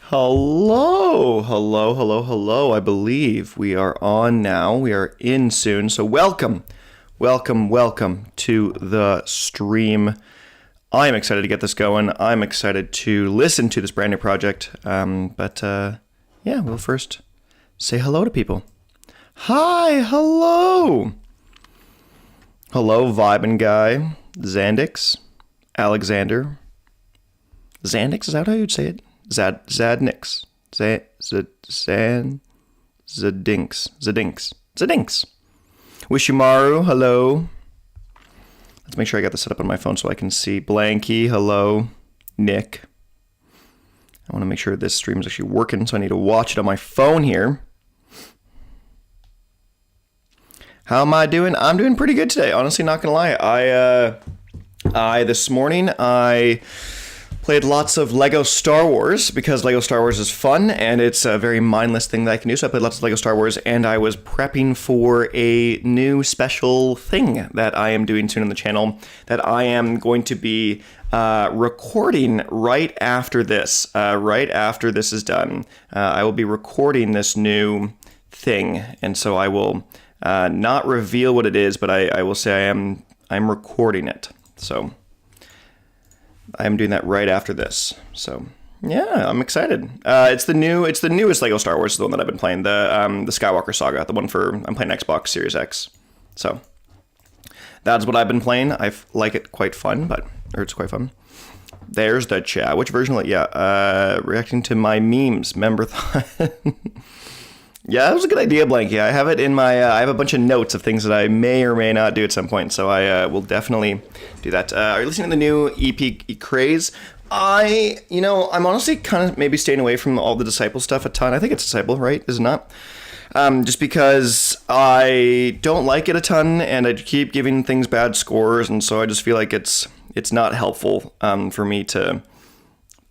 Hello. I believe we are on now. We are in soon. So welcome to the stream. I am excited to get this going. I'm excited to listen to this brand new project. But we'll first say hello to people. Hi, hello. Hello, Vibin' Guy, Zandix, Alexander. Zandix, is that how you'd say it? Zadnix. Zadinks. Wishimaru, hello. Let's make sure I got this set up on my phone so I can see. Blanky, hello. Nick. I want to make sure this stream is actually working, so I need to watch it on my phone here. How am I doing? I'm doing pretty good today, honestly, not gonna lie. This morning, I played lots of Lego Star Wars because Lego Star Wars is fun and it's a very mindless thing that I can do. So I played lots of Lego Star Wars and I was prepping for a new special thing that I am doing soon on the channel that I am going to be recording right after this. Right after this is done, I will be recording this new thing. And so I will not reveal what it is, but I will say I'm recording it. So I'm doing that right after this. So yeah, I'm excited. It's the newest Lego Star Wars, the one that I've been playing, the Skywalker Saga, the one I'm playing Xbox Series X. So that's what I've been playing. I like it quite fun, it's quite fun. There's the chat. Which version? Reacting to my memes. Member Yeah, that was a good idea, Blanky. I have it in my, I have a bunch of notes of things that I may or may not do at some point, so I will definitely do that. Are you listening to the new EP Craze? I'm honestly kind of maybe staying away from all the Disciple stuff a ton. I think it's Disciple, right? Is it not? Just because I don't like it a ton, and I keep giving things bad scores, and so I just feel like it's not helpful for me to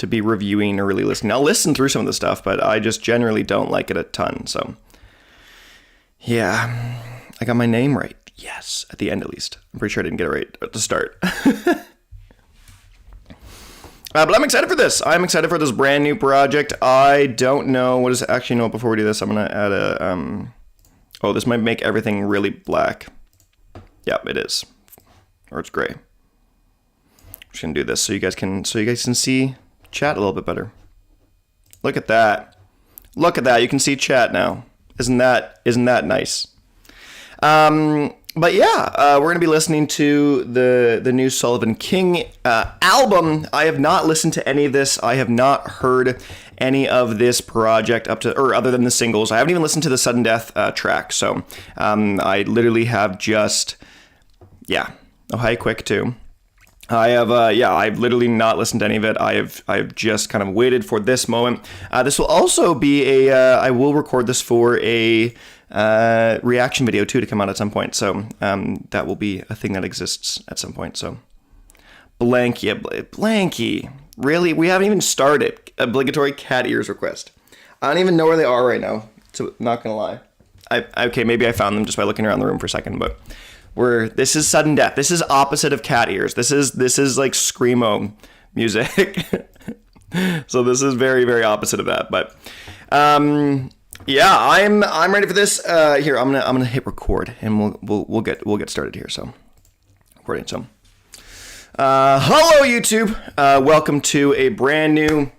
be reviewing or really listening. I'll listen through some of the stuff, but I just generally don't like it a ton. So yeah, I got my name right. Yes, at the end at least. I'm pretty sure I didn't get it right at the start. But I'm excited for this. I'm excited for this brand new project. I don't know what is actually, no, before we do this, I'm going to add a, this might make everything really black. Yep, it is. Or it's gray. I'm just going to do this so you guys can see chat a little bit better. Look at that. You can see chat now. Isn't that nice? But yeah, we're gonna be listening to the new Sullivan King album. I have not listened to any of this. I have not heard any of this project other than the singles. I haven't even listened to the Sudden Death track. So I literally have just Oh, hi, Quick too. I have, I've literally not listened to any of it. I've just kind of waited for this moment. This will also be I will record this for a reaction video too to come out at some point. So that will be a thing that exists at some point. So Blanky, really? We haven't even started. Obligatory cat ears request. I don't even know where they are right now. So not gonna lie. Okay, maybe I found them just by looking around the room for a second, but. This is Sudden Death. This is opposite of cat ears. This is like screamo music. So this is very, very opposite of that. But I'm ready for this. Here, I'm gonna hit record and we'll get started here. So recording. So hello YouTube. Welcome to a brand new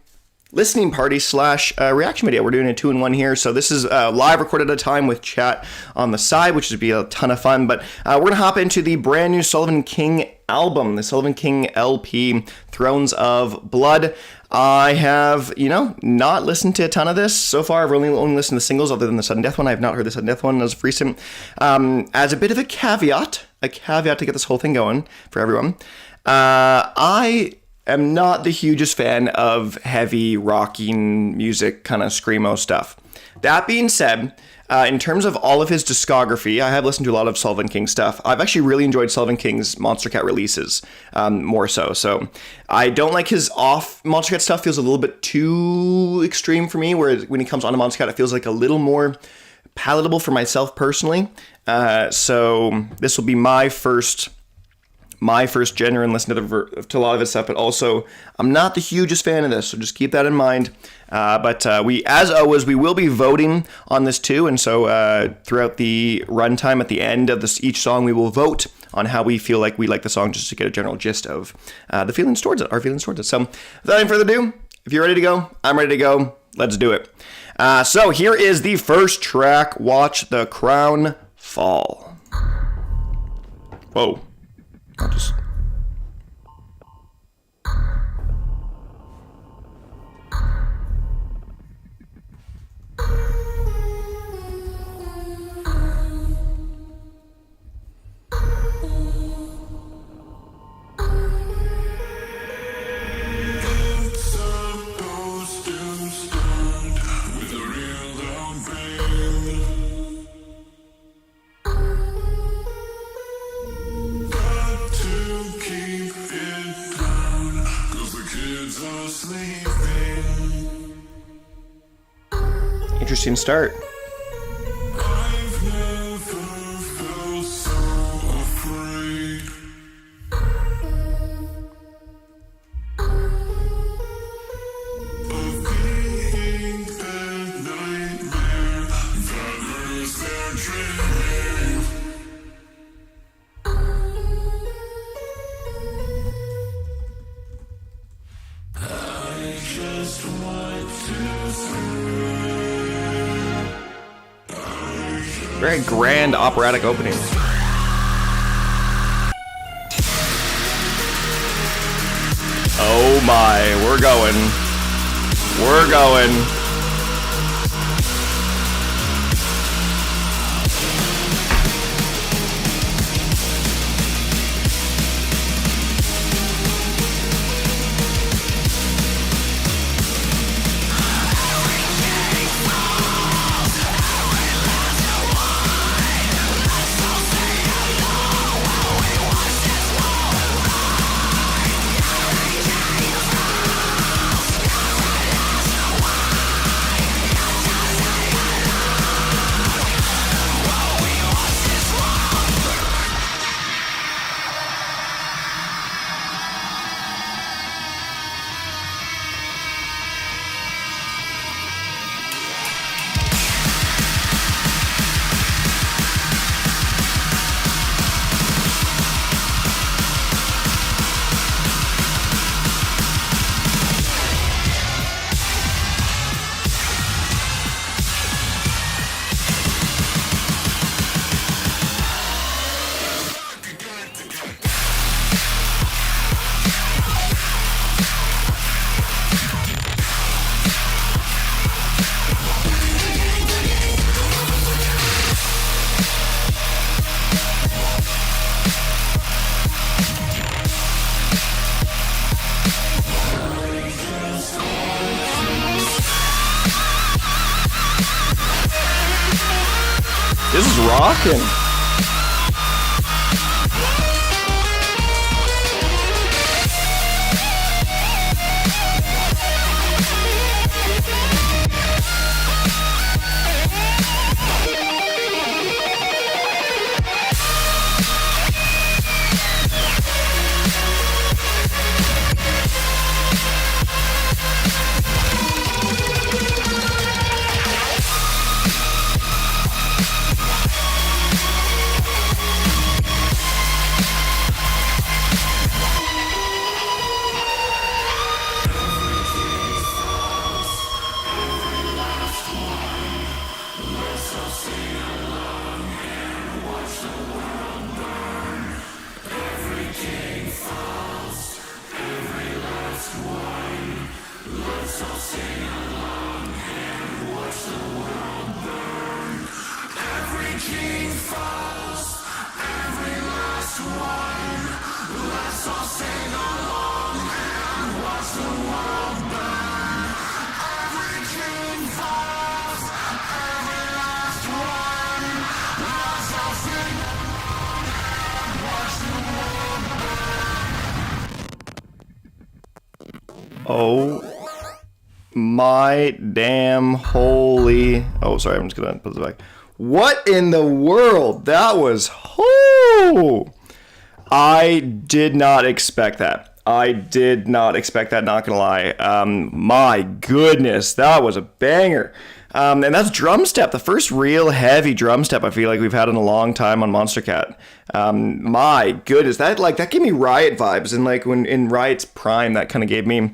listening party / reaction video. We're doing a 2-in-1 here. So this is live recorded at a time with chat on the side, which would be a ton of fun. But we're going to hop into the brand new Sullivan King album, the Sullivan King LP, Thrones of Blood. I have, not listened to a ton of this so far. I've only listened to the singles other than the Sudden Death one. I have not heard the Sudden Death one as of recent. As a bit of a caveat to get this whole thing going for everyone. I'm not the hugest fan of heavy rocking music, kind of screamo stuff. That being said, in terms of all of his discography, I have listened to a lot of Sullivan King stuff. I've actually really enjoyed Sullivan King's Monster Cat releases, more so. So I don't like his off Monster Cat stuff. Feels a little bit too extreme for me, whereas when he comes on to Monster Cat, it feels like a little more palatable for myself personally. So this will be my first my first genuine listen to a lot of his stuff, but also I'm not the hugest fan of this, so just keep that in mind. But we, as always, we will be voting on this too, and so throughout the runtime at the end of each song, we will vote on how we feel like we like the song, just to get a general gist of the feelings towards it, our feelings towards it. So without any further ado, if you're ready to go, I'm ready to go. Let's do it. So here is the first track, Watch the Crown Fall. Whoa. I'll just... Interesting start. I've never felt so afraid. Of being that nightmare that hurts their dreaming. I just want to Very grand operatic opening. Oh my, we're going. We're going. This is rocking. Oh my damn holy... Oh, sorry, I'm just gonna put this back. What in the world? That was... Oh! I did not expect that. I did not expect that, not gonna lie. My goodness, that was a banger. And that's drum step, the first real heavy drum step I feel like we've had in a long time on Monster Cat. My goodness, that gave me Riot vibes, and like when in Riot's prime, that kind of gave me,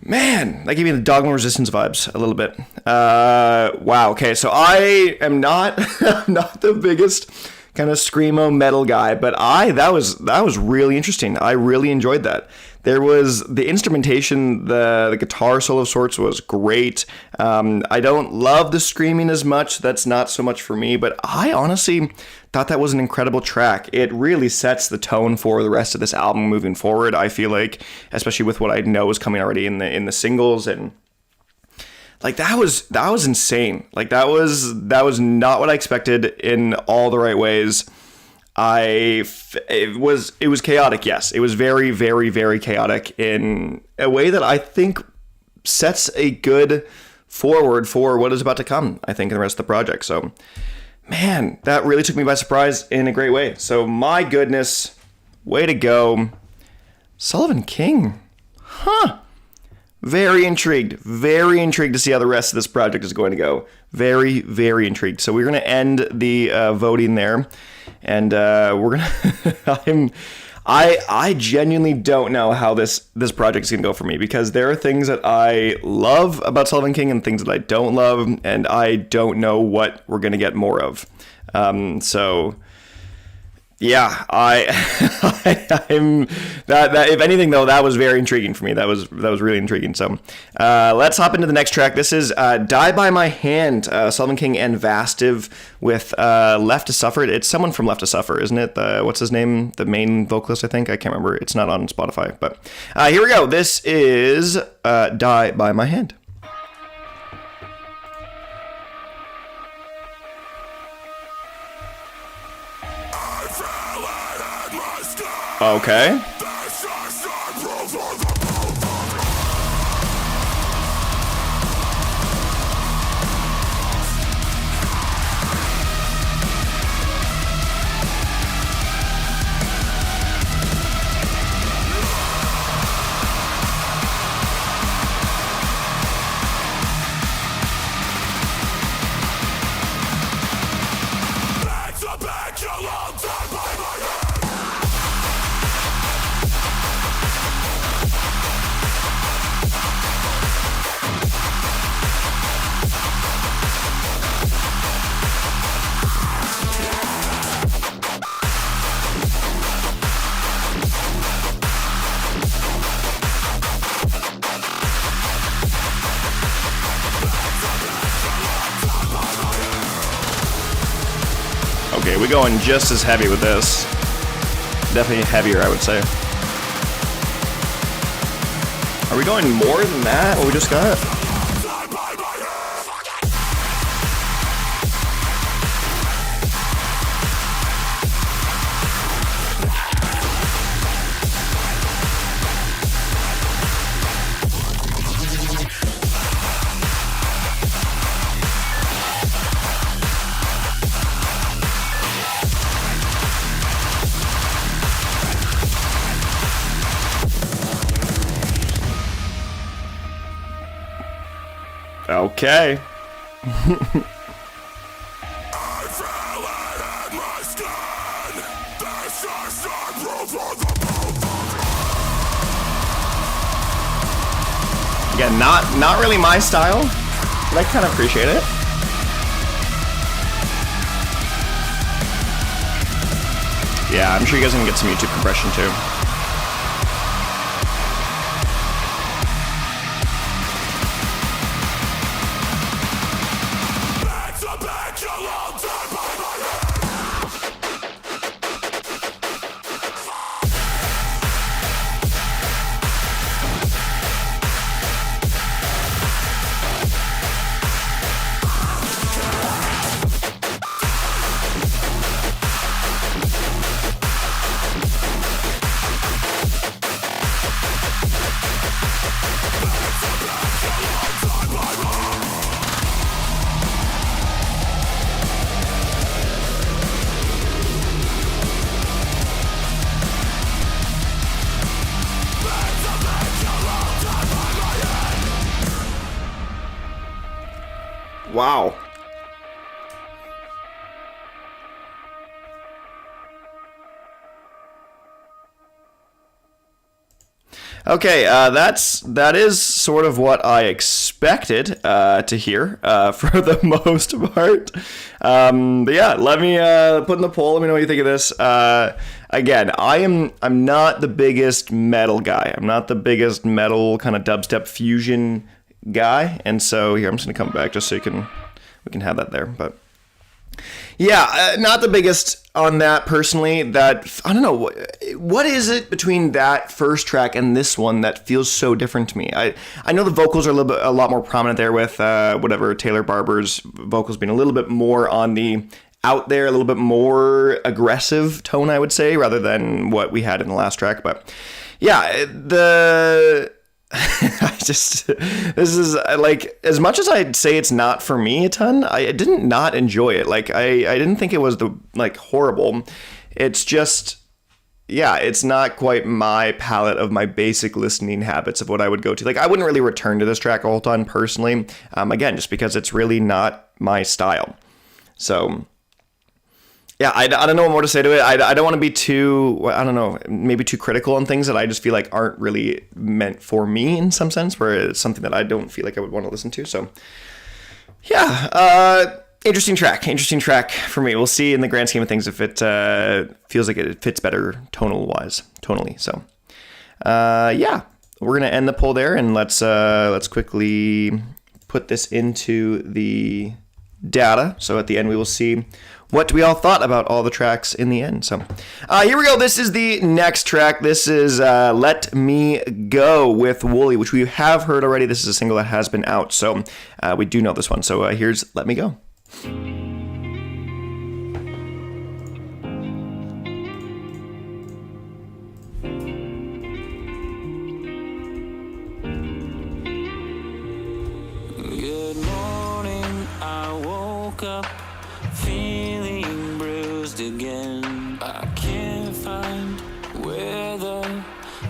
man, that gave me the Dogma Resistance vibes a little bit. Wow. Okay, so I am not not the biggest kind of screamo metal guy, but that was really interesting. I really enjoyed that. There was the instrumentation, the guitar solo of sorts was great. I don't love the screaming as much. That's not so much for me, but I honestly thought that was an incredible track. It really sets the tone for the rest of this album moving forward. I feel like, especially with what I know is coming already in the singles, and like that was insane. Like that was not what I expected in all the right ways. It was chaotic. Yes, it was very, very, very chaotic in a way that I think sets a good forward for what is about to come, I think, in the rest of the project. So, man, that really took me by surprise in a great way. So, my goodness, way to go. Sullivan King. Huh. Very intrigued to see how the rest of this project is going to go. Very, very intrigued. So we're going to end the voting there, and we're going to. I genuinely don't know how this project is going to go for me, because there are things that I love about Sullivan King and things that I don't love, and I don't know what we're going to get more of. So. Yeah, I'm that. If anything, though, that was very intriguing for me. That was really intriguing. So, let's hop into the next track. This is "Die by My Hand," Sullivan King and Vastiv with "Left to Suffer." It's someone from Left to Suffer, isn't it? What's his name? The main vocalist, I think. I can't remember. It's not on Spotify, but here we go. This is "Die by My Hand." Okay. Okay, we're going just as heavy with this. Definitely heavier, I would say. Are we going more than that, what we just got? Okay. Again, not really my style, but I kind of appreciate it. Yeah, I'm sure you guys can get some YouTube compression too. Wow. Okay, that is sort of what I expected to hear for the most part. But yeah, let me put in the poll. Let me know what you think of this. Again, I'm not the biggest metal guy. I'm not the biggest metal kind of dubstep fusion guy, and so here I'm just gonna come back just so we can have that there. But yeah, not the biggest on that personally. That I don't know what is it between that first track and this one that feels so different to me. I know the vocals are a lot more prominent there with whatever Taylor Barber's vocals being a little bit more on the out there, a little bit more aggressive tone, I would say, rather than what we had in the last track. But yeah, this is like, as much as I'd say it's not for me a ton, I didn't not enjoy it. Like I didn't think it was horrible. It's just, yeah, it's not quite my palette of my basic listening habits of what I would go to. Like I wouldn't really return to this track a whole ton personally. Again, just because it's really not my style. So yeah, I don't know what more to say to it. I don't want to be too, I don't know, maybe too critical on things that I just feel like aren't really meant for me in some sense, where it's something that I don't feel like I would want to listen to. So yeah, interesting track for me. We'll see in the grand scheme of things if it feels like it fits better tonally. So yeah, we're going to end the poll there, and let's quickly put this into the data. So at the end we will see what we all thought about all the tracks in the end. So here we go. This is the next track. This is Let Me Go with Wooly, which we have heard already. This is a single that has been out, so we do know this one. So here's Let Me Go. Good morning, I woke up feeling bruised again. I can't find where the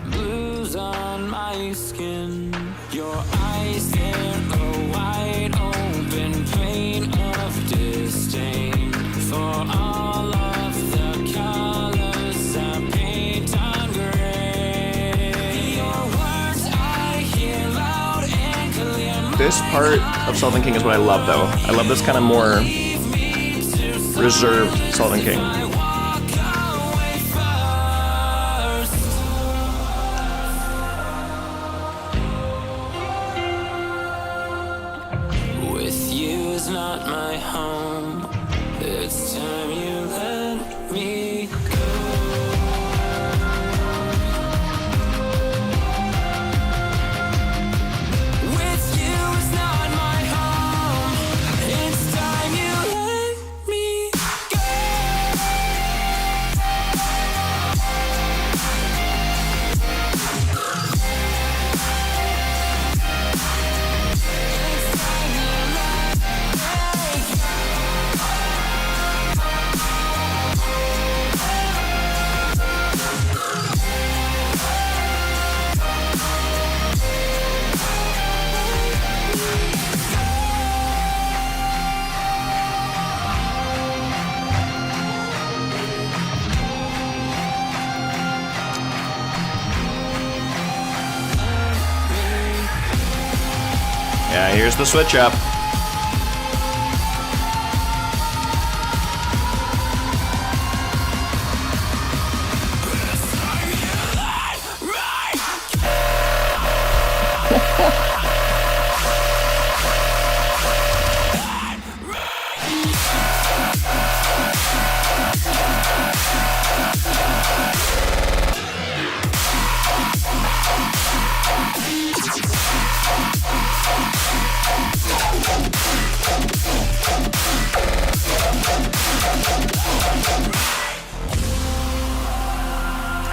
blues on my skin. Your eyes, they're a wide open vein of disdain for all of the colors I paint on gray. Your words I hear loud and clear. This part of Sullivan King is what I love, though. I love this kind of more reserved Sullivan King. With you is not my home. It's time you let me go. With you is not my home. It's time you let me Yeah, here's the switch up.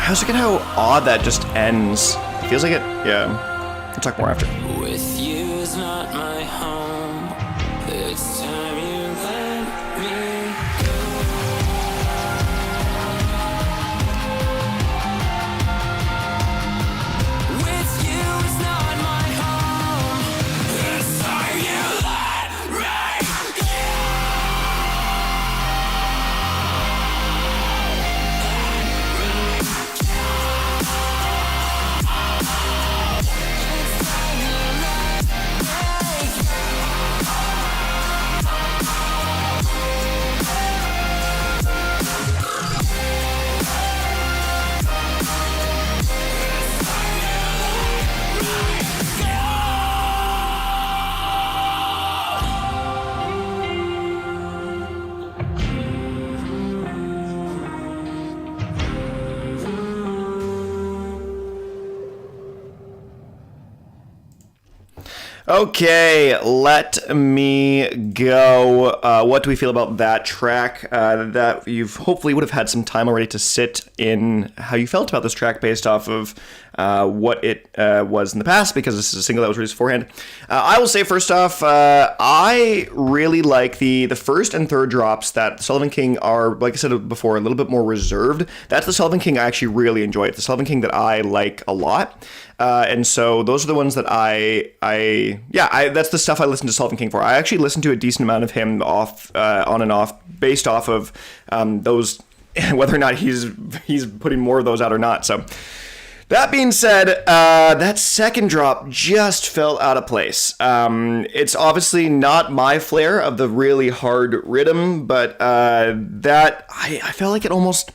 I was looking at how odd that just ends. Feels like it, yeah. We'll talk more after. With you is not my home. It's time you let me go. With you is not my home. It's time you let me Okay, let me go. What do we feel about that track? That you've hopefully would have had some time already to sit in how you felt about this track based off of what it was in the past, because this is a single that was released beforehand. I will say first off, I really like the first and third drops that Sullivan King are, like I said before, a little bit more reserved. That's the Sullivan King I actually really enjoy. It's the Sullivan King that I like a lot. And so those are the ones that that's the stuff I listen to Sullivan King for. I actually listen to a decent amount of him on and off, based off of those, whether or not he's putting more of those out or not. So that being said, that second drop just fell out of place. It's obviously not my flair of the really hard rhythm, but I felt like it almost,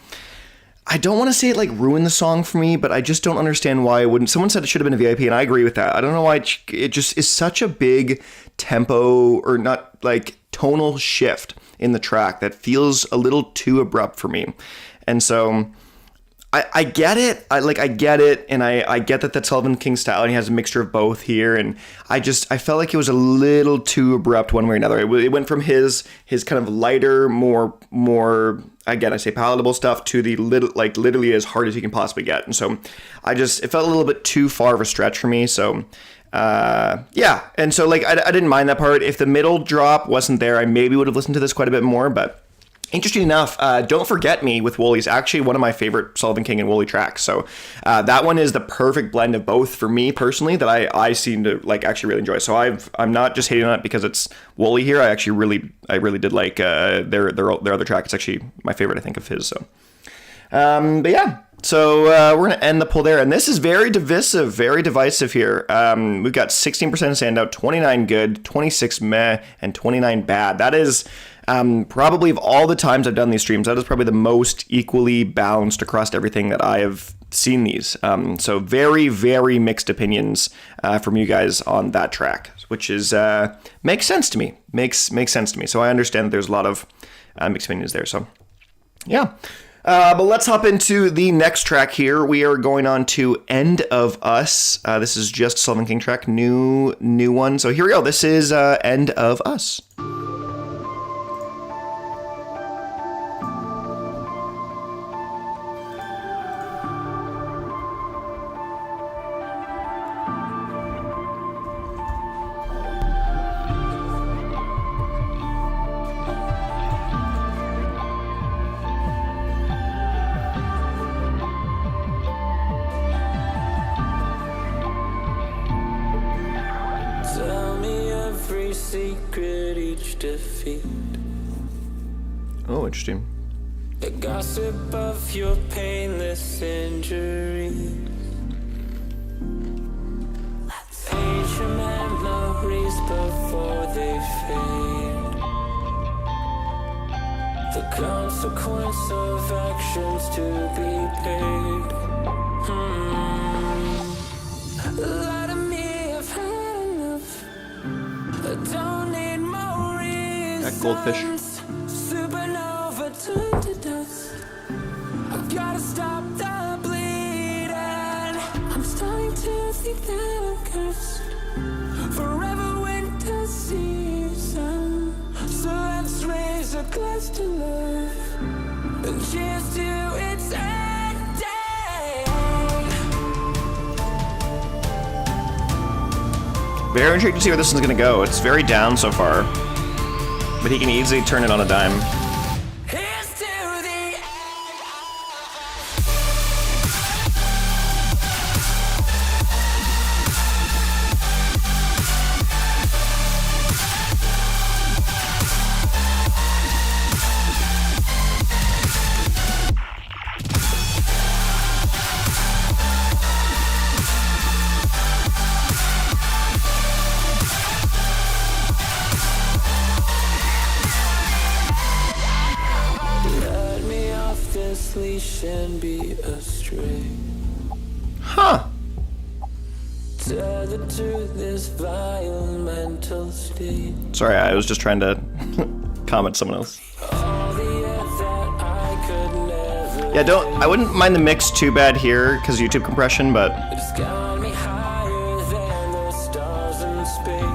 I don't want to say it like ruined the song for me, but I just don't understand why it wouldn't. Someone said it should have been a VIP, and I agree with that. I don't know why it just is such a big tempo, or not, like tonal shift in the track that feels a little too abrupt for me. And so I get it. I get it, and I get that that's Sullivan King style, and he has a mixture of both here. And I felt like it was a little too abrupt one way or another. It went from his kind of lighter, more again, I say palatable stuff, to the literally as hard as he can possibly get. And so it felt a little bit too far of a stretch for me. So yeah, and so like I didn't mind that part. If the middle drop wasn't there, I maybe would have listened to this quite a bit more, but. Interesting enough, Don't Forget Me with Wooly is actually one of my favorite Sullivan King and Wooly tracks. So that one is the perfect blend of both for me personally, that I seem to like actually really enjoy. So I'm not just hating on it because it's Wooly here. I really did like their other track. It's actually my favorite, I think, of his. So, but yeah. So we're going to end the poll there. And this is very divisive here. We've got 16% standout, 29 good, 26 meh, and 29 bad. That is probably, of all the times I've done these streams, that is probably the most equally balanced across everything that I have seen these. So very, very mixed opinions from you guys on that track, which is makes sense to me. Makes sense to me. So I understand that there's a lot of mixed opinions there. So yeah. But let's hop into the next track here. We are going on to End of Us. This is just Sullivan King track, new one. So here we go. This is End of Us. Tell me every secret, each defeat. Oh, interesting. The gossip of your painless injuries. Ancient memories before they fade. The consequence of actions to be paid. Lie to me, I've had enough. I don't need more reasons. That goldfish. Supernova turned to dust. I gotta stop the bleeding. I'm starting to think that I'm cursed. Forever winter season. So let's raise a glass to love and cheers to its ending. Very intrigued to see where this one's going to go. It's very down so far, but he can easily turn it on a dime. Here's to the end. Let me off this leash and be astray. Huh. Tethered to this vile mental state. Sorry, I was just trying to comment someone else. All the air that I could never. Yeah, I wouldn't mind the mix too bad here because YouTube compression, but It's got me higher than the stars in space.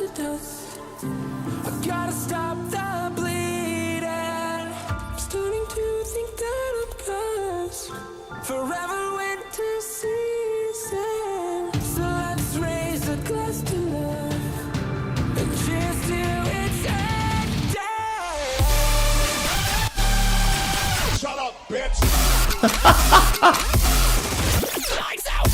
to dust. I gotta stop the bleeding. I'm starting to think that I'm cursed. Forever winter season. So let's raise a glass to love and cheers to its end. Shut up, bitch! Lights out.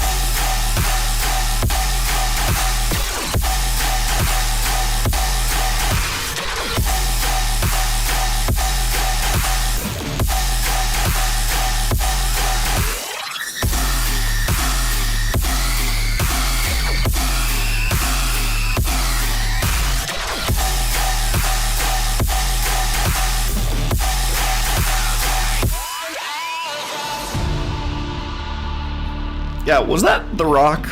Yeah, was that The Rock?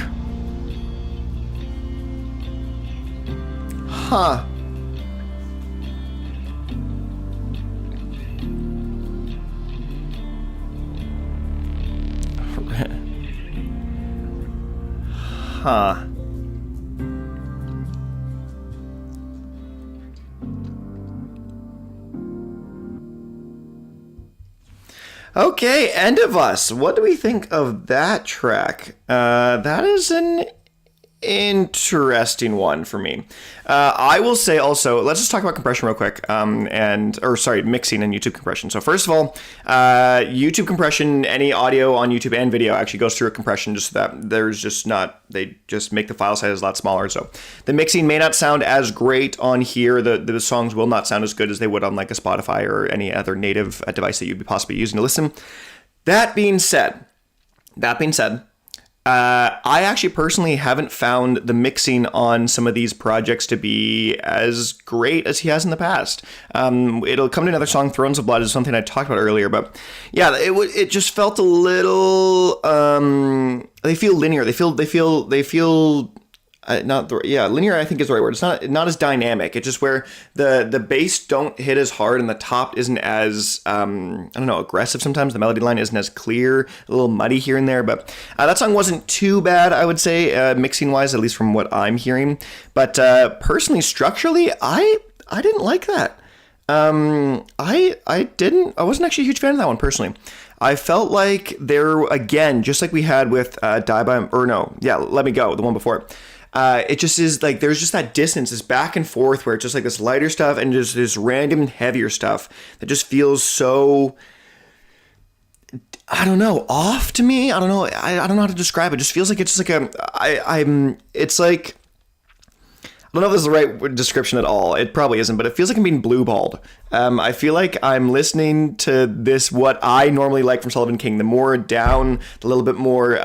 Huh. Huh. Okay, End of Us. What do we think of that track? That is an interesting one for me. I will say also, let's just talk about compression real quick, mixing and YouTube compression. So first of all, YouTube compression, any audio on YouTube and video actually goes through a compression just so that there's just not, they just make the file size a lot smaller. So the mixing may not sound as great on here. The songs will not sound as good as they would on like a Spotify or any other native device that you'd be possibly using to listen. That being said, I actually personally haven't found the mixing on some of these projects to be as great as he has in the past. It'll come to another song, Thrones of Blood, is something I talked about earlier, but yeah, it just felt a little. They feel linear. They feel. Linear I think is the right word. It's not as dynamic. It's just where the bass don't hit as hard and the top isn't as aggressive sometimes. The melody line isn't as clear, a little muddy here and there. But that song wasn't too bad, I would say, mixing wise, at least from what I'm hearing. But personally, structurally, I didn't like that. I wasn't actually a huge fan of that one personally. I felt like there again, just like we had with Let Me Go, the one before. It just is like there's just that distance, this back and forth where it's just like this lighter stuff and just this random heavier stuff that just feels so, I don't know, off to me. I don't know how to describe it. It just feels like it's just like it's like, I don't know if this is the right description at all. It probably isn't, but it feels like I'm being blue-balled. I feel like I'm listening to this, what I normally like from Sullivan King, the more down, a little bit more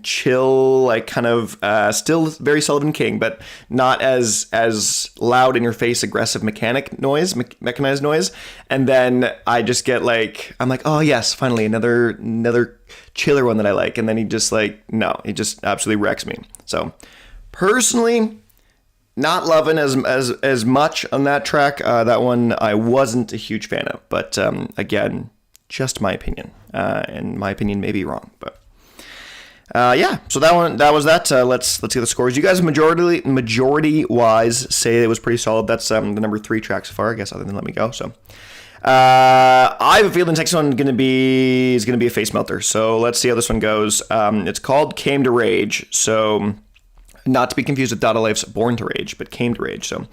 chill, like kind of still very Sullivan King, but not as loud in your face, aggressive mechanized noise. And then I just get like, I'm like, oh yes, finally another chiller one that I like. And then he just absolutely wrecks me. So personally, not loving as much on that track. That one I wasn't a huge fan of, but again, just my opinion, and my opinion may be wrong, but so that was that. Let's get the scores. You guys majority wise say it was pretty solid. That's the number 3 track so far, I guess, other than Let Me Go. So I have a feeling the next one is gonna be a face melter. So let's see how this one goes. It's called Came to Rage. So. Not to be confused with Dada Life's Born to Rage, but Came to Rage. So,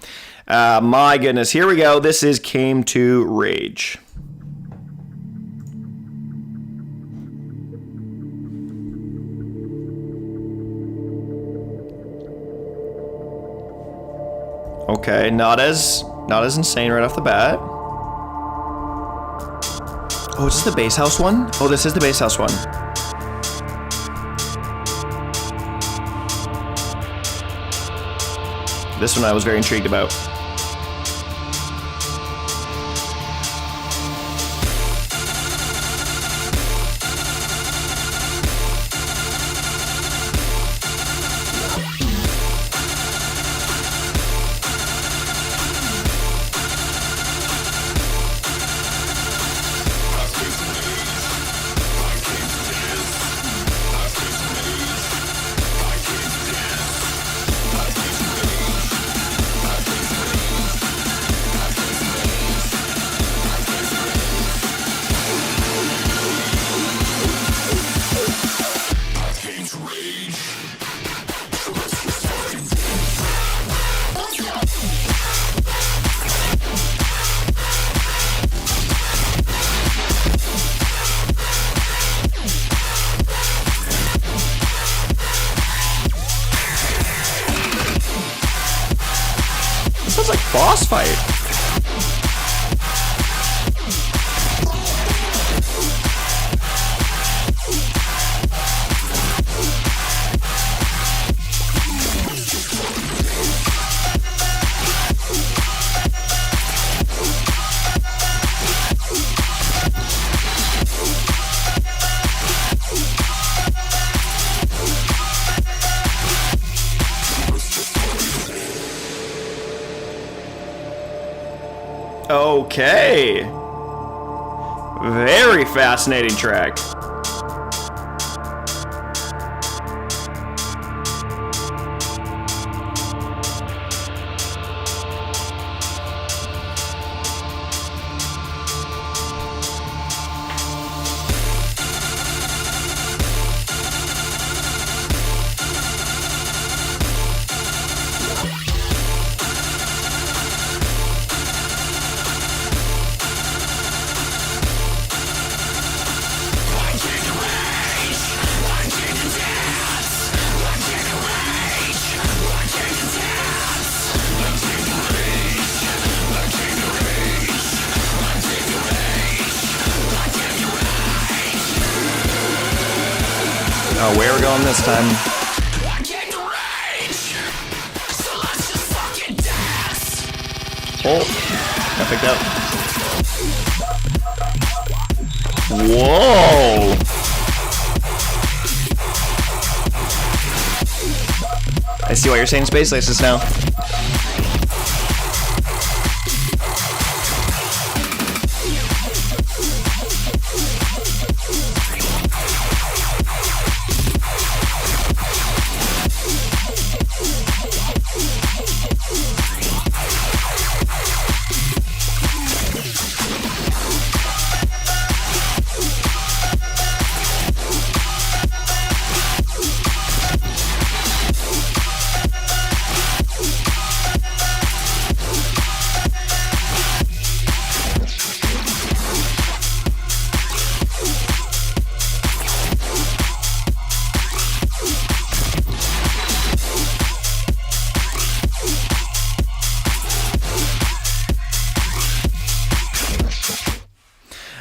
my goodness, here we go. This is Came to Rage. Okay, not as insane right off the bat. Oh, is this the bass house one? Oh, this is the bass house one. This one I was very intrigued about. sounds like boss fight. Okay. Very fascinating track. Oh, where we're going this time? Oh, I picked up. Whoa! I see why you're saying space laces now.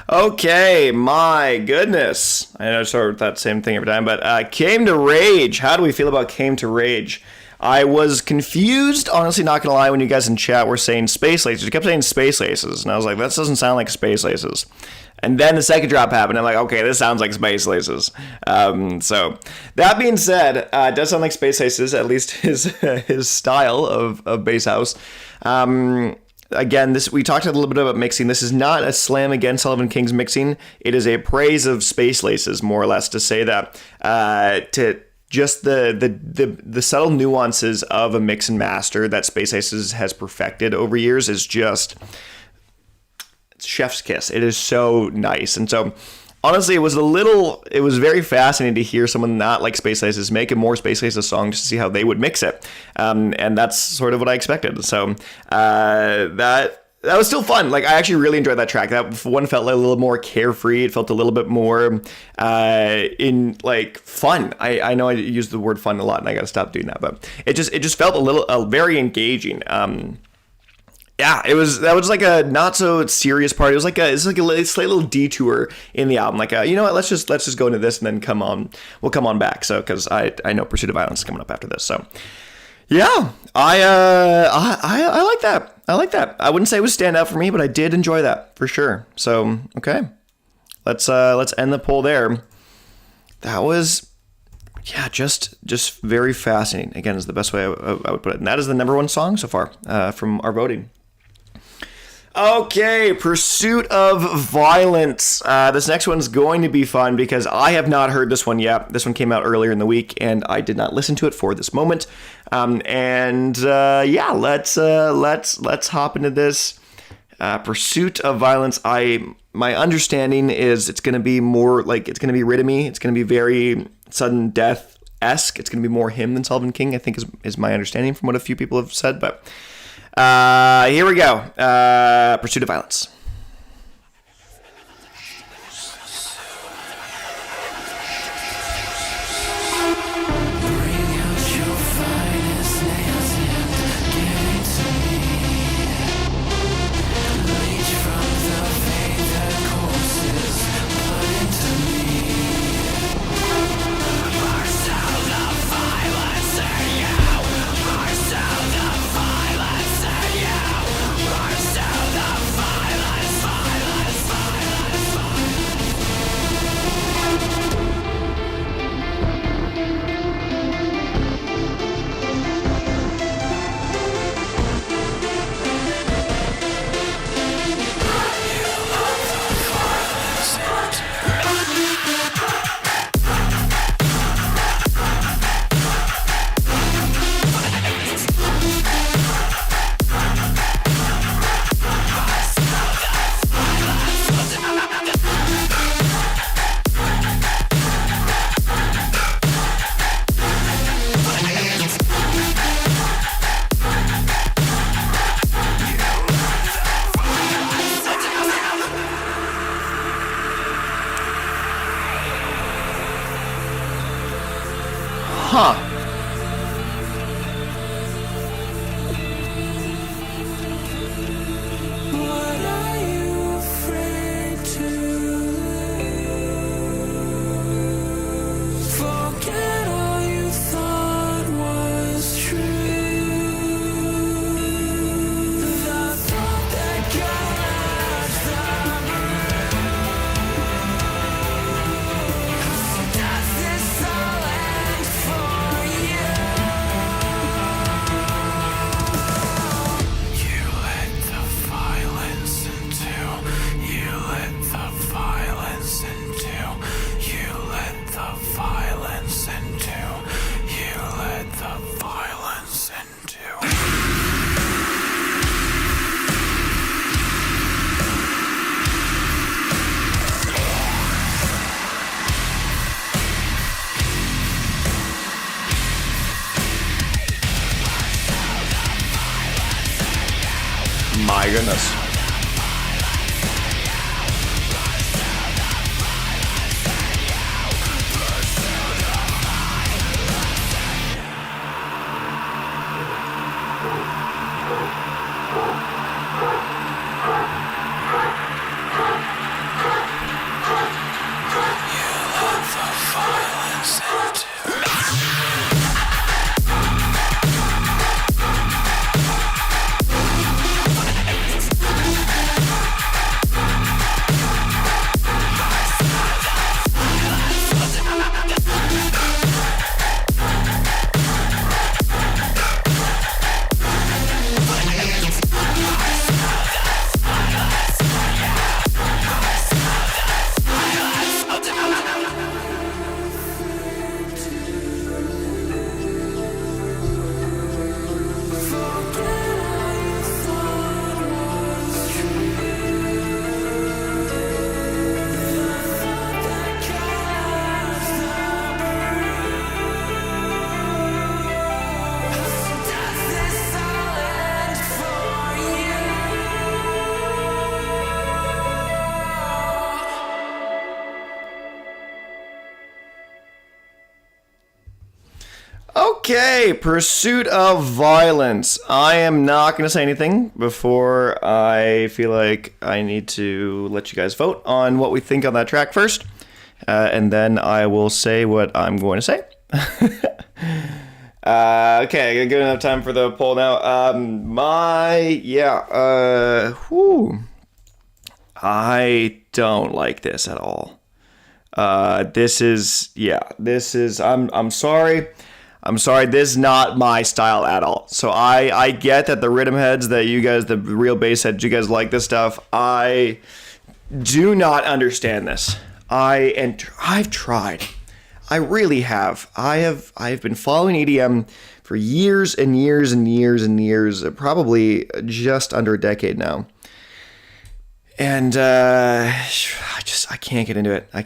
Okay, my goodness. I know I sort of that same thing every time, but Came to Rage. How do we feel about Came to Rage? I was confused, honestly, not gonna lie, when you guys in chat were saying space lasers. You kept saying space lasers, and I was like, that doesn't sound like space lasers. And then the second drop happened. I'm like, okay, this sounds like space lasers. So that being said, it does sound like space lasers, at least his style of bass house. Again, we talked a little bit about mixing. This is not a slam against Sullivan King's mixing. It is a praise of space laces, more or less, to say that to just the subtle nuances of a mix and master that Space Aces has perfected over years is just chef's kiss. It is so nice. And so honestly, it was very fascinating to hear someone not like Space Aces make a more Space Aces song just to see how they would mix it. And that's sort of what I expected. So that was still fun. Like, I actually really enjoyed that track. That one felt like a little more carefree. It felt a little bit more in like fun. I know I use the word fun a lot, and I got to stop doing that. But it just felt very engaging. Yeah, that was like a not so serious part. It's like a slight little detour in the album. Like, you know what? Let's just go into this and then we'll come on back. So, because I know Pursuit of Violence is coming up after this. So, yeah, I like that. I like that. I wouldn't say it was stand out for me, but I did enjoy that for sure. So, okay, let's end the poll there. That was, yeah, just very fascinating. Again, is the best way I would put it. And that is the number one song so far from our voting. Okay, Pursuit of Violence. This next one's going to be fun because I have not heard this one yet. This one came out earlier in the week, and I did not listen to it for this moment. Yeah, let's hop into this. Pursuit of Violence. My understanding is it's going to be more like it's going to be rid of me. It's going to be very sudden death-esque. It's going to be more him than Sullivan King, I think is my understanding from what a few people have said. But here we go. Pursuit of Violence. Bring out your finest nails and give it to me. Huh. What are you afraid to lose? Forget all you thought was true. The thought that got the does this all end for you? You let the violence into. You let the violence into. You let the violence into. You let the violence into. My goodness. Violence into. Okay, Pursuit of Violence. I am not going to say anything before I feel like I need to let you guys vote on what we think on that track first. And then I will say what I'm going to say. Okay, good enough time for the poll now. I don't like this at all. I'm sorry. I'm sorry, this is not my style at all. So I get that the rhythm heads, that you guys, the real bass heads, you guys like this stuff. I do not understand this. I've tried. I really have. I've been following EDM for years and years and years and years, probably just under a decade now. And I can't get into it. I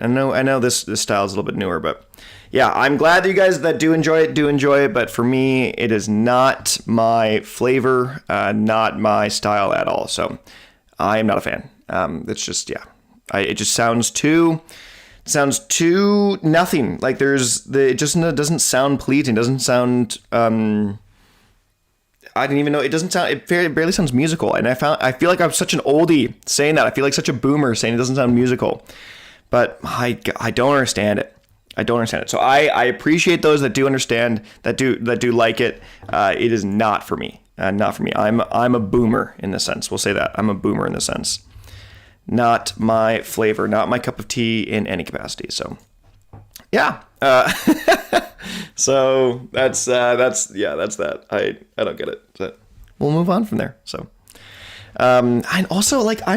I know this style is a little bit newer, but yeah, I'm glad that you guys that do enjoy it, but for me, it is not my flavor, not my style at all. So I am not a fan. It's just, yeah, it just sounds too nothing. Like it just doesn't sound pleasing. Doesn't sound, I didn't even know, it barely sounds musical. And I feel like I'm such an oldie saying that. I feel like such a boomer saying it doesn't sound musical, but I don't understand it. So I appreciate those that do understand, that do like it. It is not for me. Not for me. I'm a boomer in this sense. We'll say that. I'm a boomer in this sense. Not my flavor, not my cup of tea in any capacity. So yeah. So that's that. I don't get it. But we'll move on from there. So and also, like, I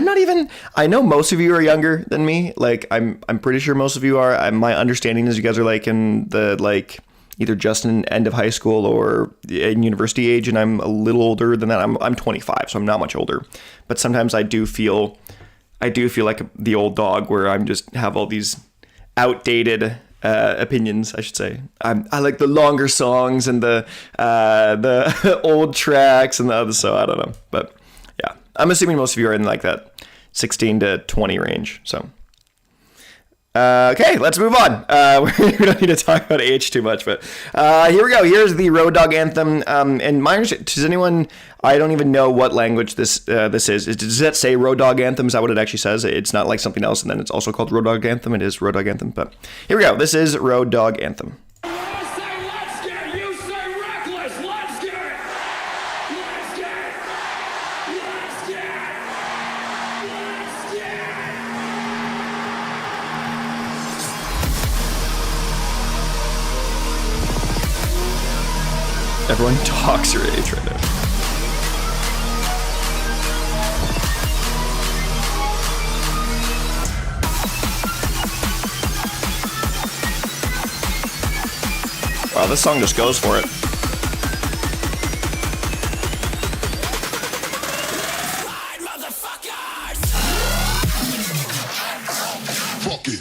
know most of you are younger than me. Like, I'm pretty sure most of you are. My understanding is you guys are like in the, like, either just in end of high school or in university age, and I'm a little older than that. I'm 25, so I'm not much older. But sometimes I do feel like the old dog, where I'm just have all these outdated opinions, I should say. I like the longer songs and the old tracks and the other. So I don't know, but yeah, I'm assuming most of you are in like that 16 to 20 range. So Okay, let's move on. We don't need to talk about H too much, but here we go. Here's the Road Dogg anthem. And my does anyone? I don't even know what language this is. Does that say Road Dogg anthem? Is that what it actually says? It's not like something else, and then it's also called Road Dogg anthem. It is Road Dogg anthem. But here we go. This is Road Dogg anthem. Everyone talks rage right now. Wow, this song just goes for it. Fuck it.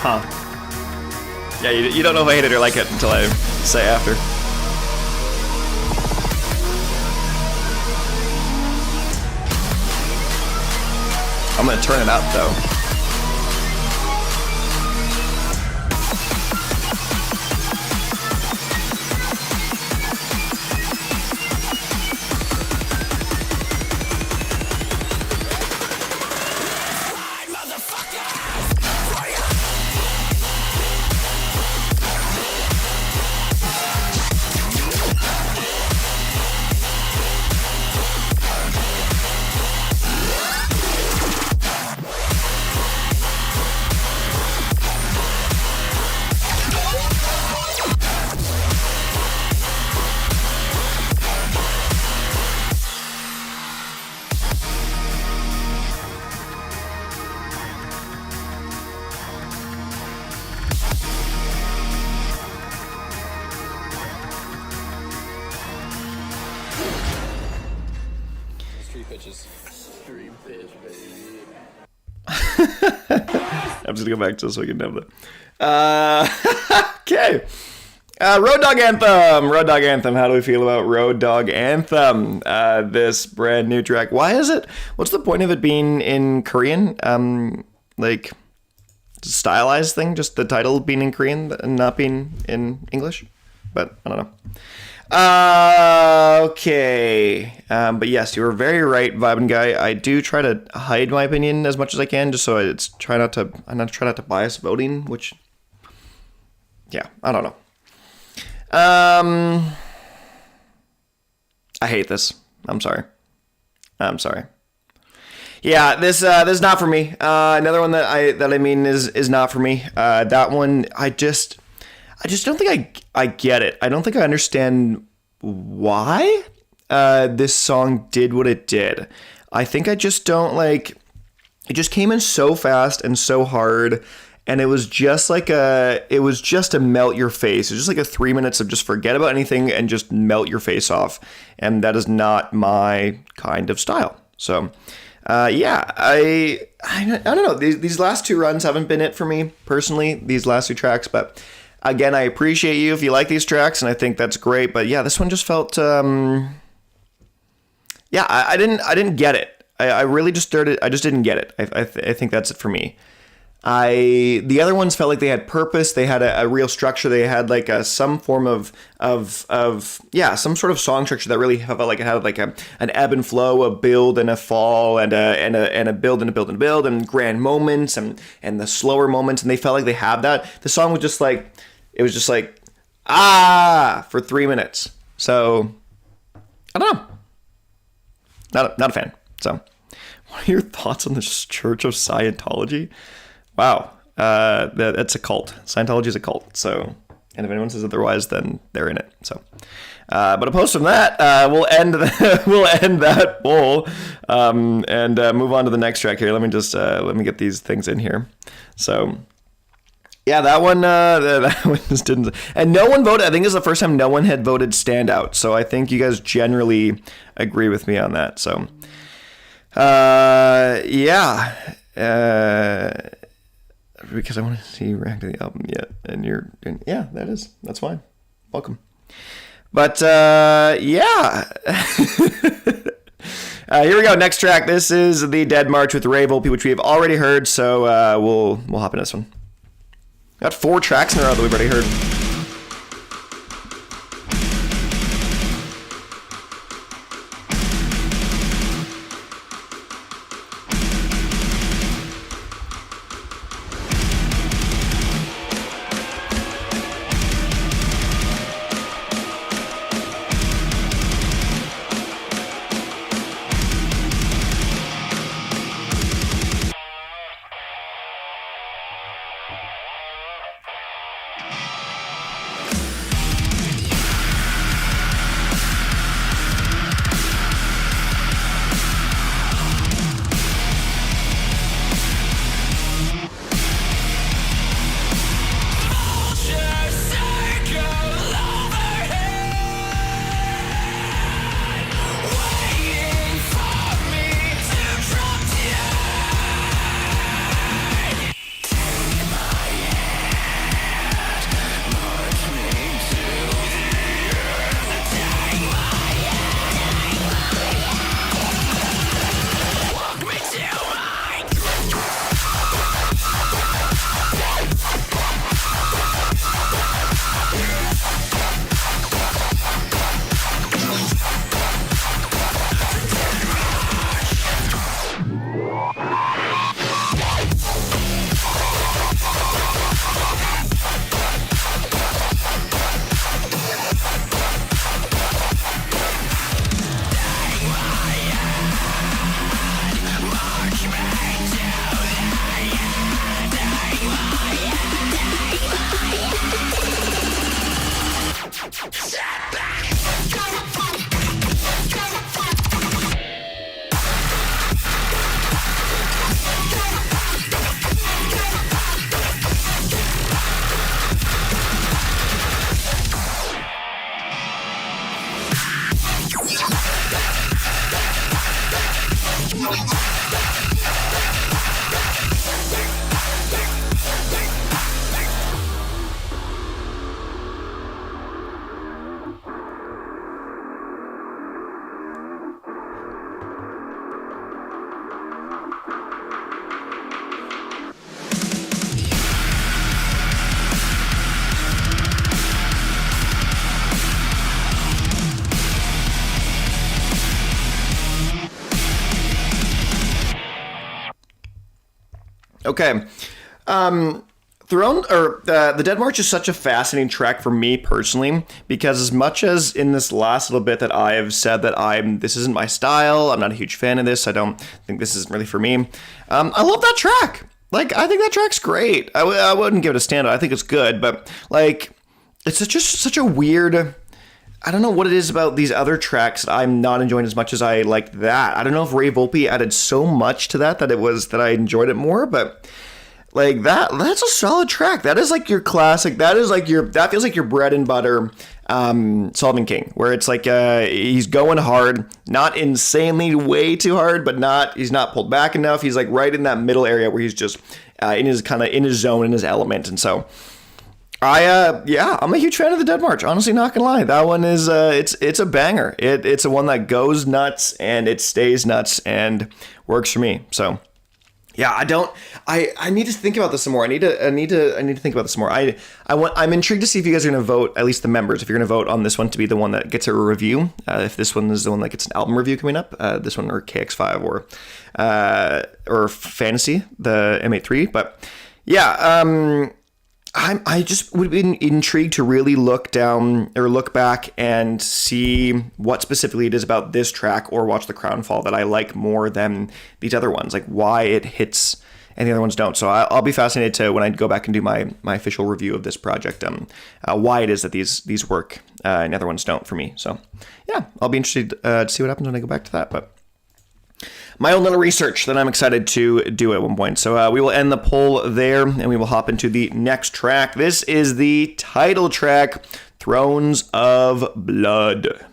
Huh. Yeah, you don't know if I hate it or like it until I say after. I'm gonna turn it up though. I'm just gonna go back to this so we can have that. Okay. Road Dogg Anthem. Road Dogg Anthem. How do we feel about Road Dogg Anthem? This brand new track. Why is it? What's the point of it being in Korean? Like, stylized thing? Just the title being in Korean and not being in English? But I don't know. Okay. But yes, you were very right, Vibin' Guy. I do try to hide my opinion as much as I can, just so I try not to bias voting, which, yeah, I don't know. I hate this. I'm sorry. Yeah, this is not for me. Another one that I mean is not for me. That one, I just don't think I get it. I don't think I understand why this song did what it did. I think I just don't like. It just came in so fast and so hard, and it was just like it was just to melt your face. It was just like a 3 minutes of just forget about anything and just melt your face off, and that is not my kind of style. So, yeah, I don't know. These last two runs haven't been it for me personally. These last two tracks, but. Again, I appreciate you if you like these tracks, and I think that's great. But yeah, this one just felt, I didn't get it. I really just started. I just didn't get it. I think that's it for me. The other ones felt like they had purpose. They had a real structure. They had like some form of some sort of song structure that really felt like it had like an ebb and flow, a build and a fall, and a build and a build and a build, and grand moments and the slower moments. And they felt like they had that. The song was just like, it was just like, for 3 minutes. So I don't know. Not a fan. So what are your thoughts on this Church of Scientology? Wow, that's a cult. Scientology is a cult. So, and if anyone says otherwise, then they're in it. So, but opposed from that, we'll end that poll and move on to the next track here. Let me just let me get these things in here. So, yeah, that one just didn't, and no one voted. I think this is the first time no one had voted standout. So I think you guys generally agree with me on that. So, yeah. Because I want to see you react to the album yet, and that's fine. Welcome. But yeah, here we go. Next track. This is the Dead March with Ray Volpe, which we have already heard. So we'll hop in this one. Got 4 tracks in a row that we've already heard. Okay. The Dead March is such a fascinating track for me personally, because as much as in this last little bit that I have said that this isn't my style, I'm not a huge fan of this, I don't think this isn't really for me, I love that track. Like, I think that track's great. I wouldn't give it a standout. I think it's good, but like, it's just such a weird, I don't know what it is about these other tracks that I'm not enjoying as much as I like that. I don't know if Ray Volpe added so much to that I enjoyed it more, but like that's a solid track. That is like your classic. That feels like your bread and butter Sullivan King, where it's like he's going hard, not insanely way too hard, but he's not pulled back enough. He's like right in that middle area where he's just in his zone, in his element. And so I'm a huge fan of the Dead March. Honestly, not gonna lie, that one is it's a banger. It's a one that goes nuts and it stays nuts and works for me. So Yeah, I need to think about this some more. I need to think about this some more. I'm intrigued to see if you guys are going to vote, at least the members, if you're going to vote on this one to be the one that gets a review. If this one is the one that gets an album review coming up, this one or KX5 or Fantasy, the M83. But yeah, I just would be intrigued to really look back and see what specifically it is about this track or Watch the Crown Fall that I like more than these other ones, like why it hits and the other ones don't. So I'll be fascinated to, when I go back and do my official review of this project, why it is that these work and the other ones don't for me. So yeah, I'll be interested to see what happens when I go back to that. But my own little research that I'm excited to do at one point. So we will end the poll there, and we will hop into the next track. This is the title track, Thrones of Blood.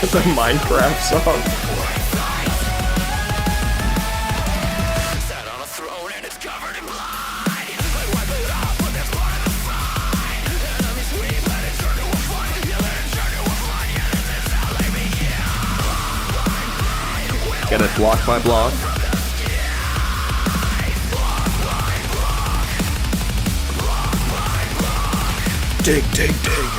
It's a Minecraft song. Get it block by block. Dig, dig, dig.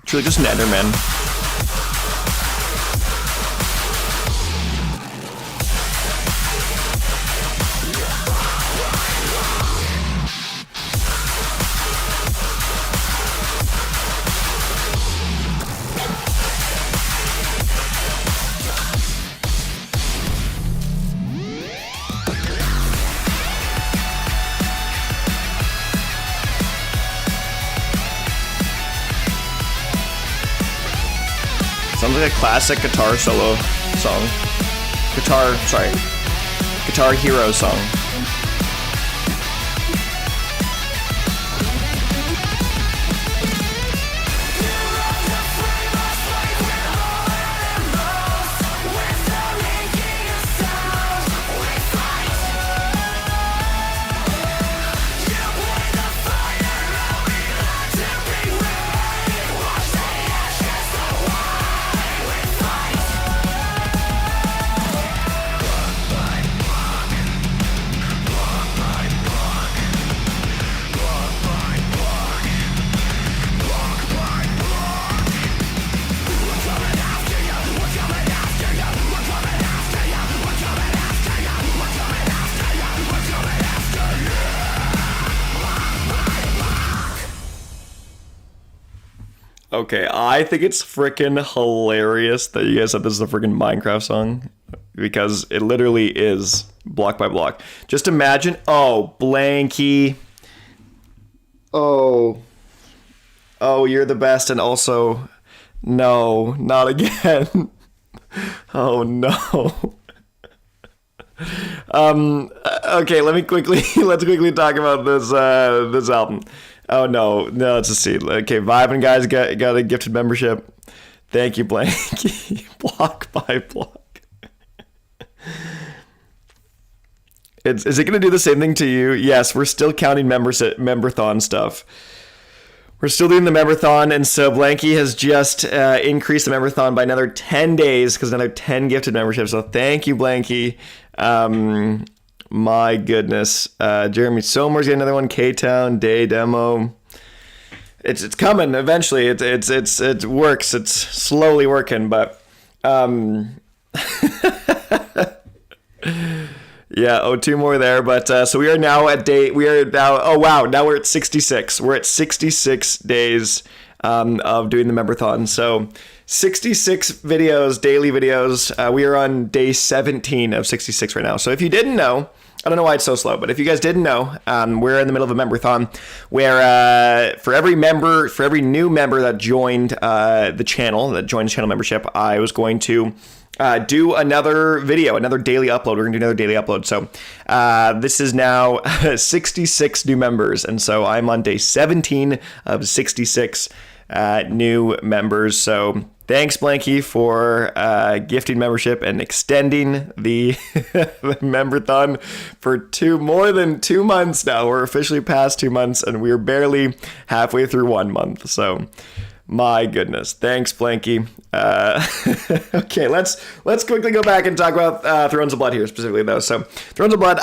Truly just an Enderman. Sounds like a classic guitar solo song. Guitar Hero song. Okay, I think it's freaking hilarious that you guys said this is a freaking Minecraft song, because it literally is block by block. Just imagine, oh, Blanky. Oh, you're the best, and also, no, not again. Oh no. Okay, let's quickly talk about this album. Oh no, let's just see. Okay, Vibin' guys got a gifted membership. Thank you, Blanky. Block by block. Is it gonna do the same thing to you? Yes, we're still counting memberthon stuff. We're still doing the memberthon, and so Blanky has just increased the memberthon by another 10 days because another 10 gifted memberships. So thank you, Blanky. My goodness. Jeremy Somer's getting another one. K-Town, Day Demo. It's coming eventually. It works. It's slowly working, but yeah, oh, 2 more there. But so we are now now we're at 66. We're at 66 days of doing the memberthon. So 66 videos, daily videos. We are on day 17 of 66 right now. So if you didn't know, I don't know why it's so slow, but if you guys didn't know, we're in the middle of a memberthon where for every new member that joined the channel membership, I was going to do another video, another daily upload. We're going to do another daily upload. So this is now 66 new members. And so I'm on day 17 of 66 new members. So thanks, Blanky, for gifting membership and extending the memberthon for more than 2 months now. We're officially past 2 months, and we're barely halfway through 1 month. So my goodness. Thanks, Blanky. Okay, let's quickly go back and talk about Thrones of Blood here specifically, though. So Thrones of Blood,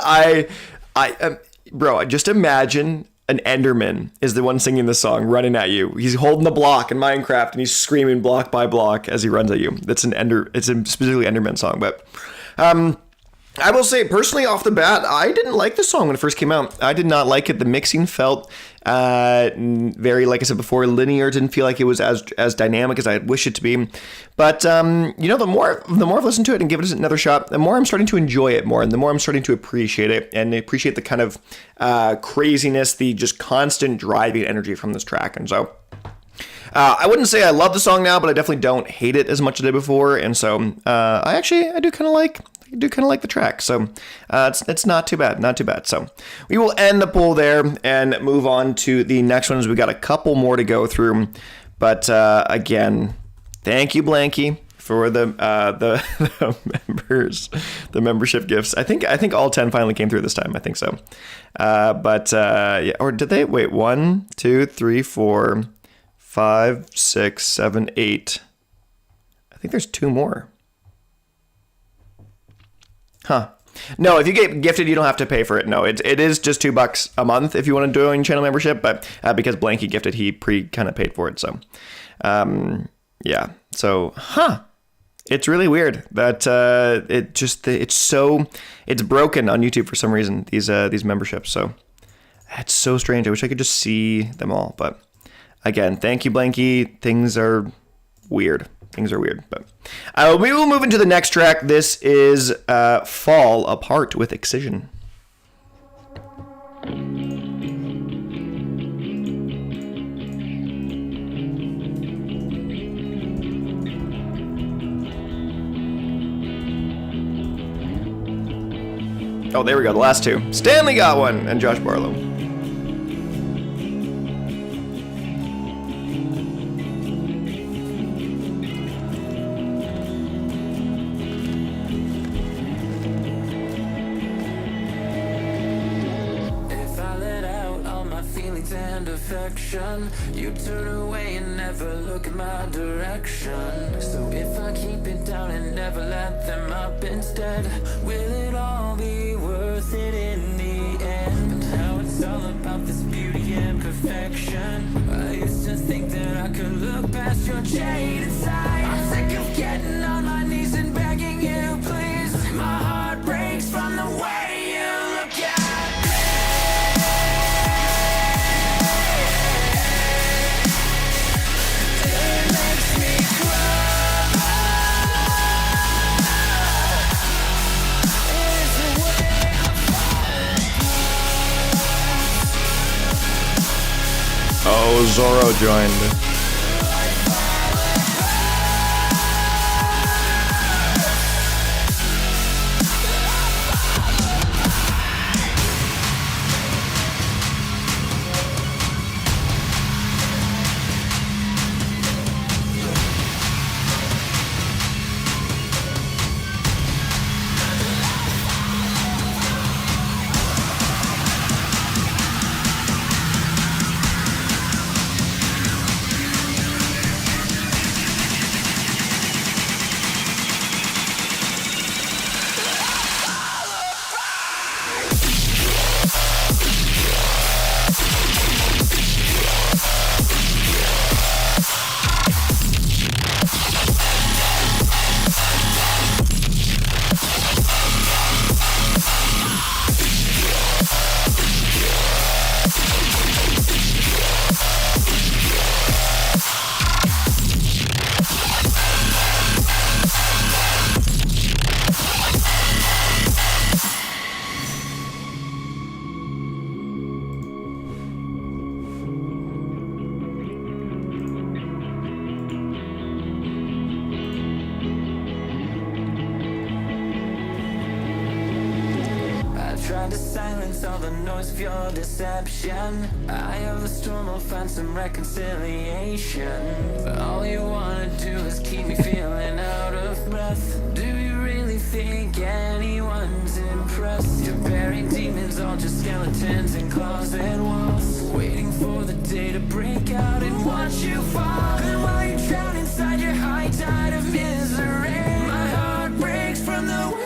bro, just imagine an Enderman is the one singing the song, running at you. He's holding the block in Minecraft, and he's screaming block by block as he runs at you. It's a specifically Enderman song, but I will say, personally, off the bat, I didn't like the song when it first came out. I did not like it. The mixing felt very, like I said before, linear. Didn't feel like it was as dynamic as I wish it to be. But the more I've listened to it and given it another shot, the more I'm starting to enjoy it more, and the more I'm starting to appreciate it and appreciate the kind of craziness, the just constant driving energy from this track. And so I wouldn't say I love the song now, but I definitely don't hate it as much as I did before. And so I do kind of like the track. So it's not too bad. So we will end the poll there and move on to the next ones. We got a couple more to go through, but again, thank you, Blanky, for the members, the membership gifts. I think all 10 finally came through this time. I think so. Yeah, or did they? Wait, 1, 2, 3, 4, 5, 6, 7, 8. I think there's 2 more. Huh. No, if you get gifted, you don't have to pay for it. No, it is just $2 a month if you want to join channel membership, but because Blanky gifted, he kind of paid for it. So, yeah. So, it's really weird that it's broken on YouTube for some reason, these memberships. So it's so strange. I wish I could just see them all. But again, thank you, Blanky. Things are weird. But we will move into the next track. This is Fall Apart with Excision. Oh, there we go. The last 2. Stanley got one, and Josh Barlow. You turn away and never look in my direction. So if I keep it down and never let them up instead, will it all be worth it in the end? And how it's all about this beauty and perfection. I used to think that I could look past your jaded side. I'm sick of getting on my knees and begging you, please. My heart breaks from the way you look at me. Zorro joined. Tried to silence all the noise of your deception. I have the storm, I'll find some reconciliation. But all you wanna do is keep me feeling out of breath. Do you really think anyone's impressed? You're burying demons, all just skeletons in closet walls, waiting for the day to break out and watch you fall. And while you drown inside your high tide of misery, my heart breaks from the weight.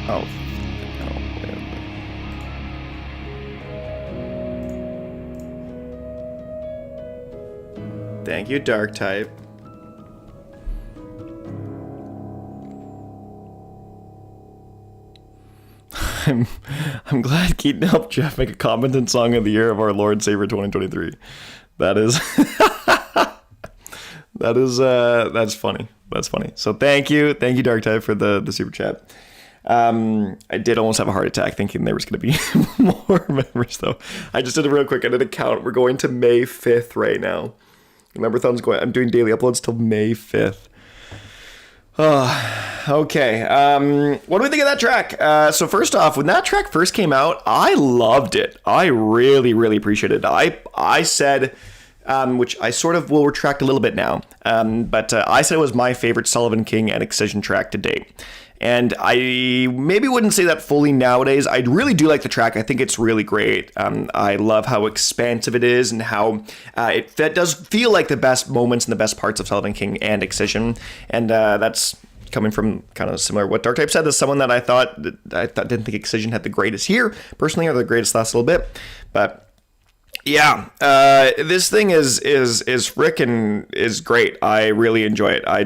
Oh. Thank you, Dark Type. I'm glad Keaton helped Jeff make a competent song of the year of our Lord Savior 2023. That is that's funny. That's funny. So thank you, Dark Type, for the super chat. I did almost have a heart attack thinking there was going to be more members, though. I just did it real quick. I did a count. We're going to May 5th right now. Member-thon's going. I'm doing daily uploads till May 5th. Okay. What do we think of that track? So first off, when that track first came out, I loved it. I really, really appreciated it. I said, which I sort of will retract a little bit now, but I said it was my favorite Sullivan King and Excision track to date. And I maybe wouldn't say that fully nowadays. I really do like the track. I think it's really great. I love how expansive it is and how that does feel like the best moments and the best parts of Sullivan King and Excision. And that's coming from kind of similar what Dark Type said. There's someone that I didn't think Excision had the greatest here personally, or the greatest last little bit. But Yeah, this thing is frickin' is great. I really enjoy it. I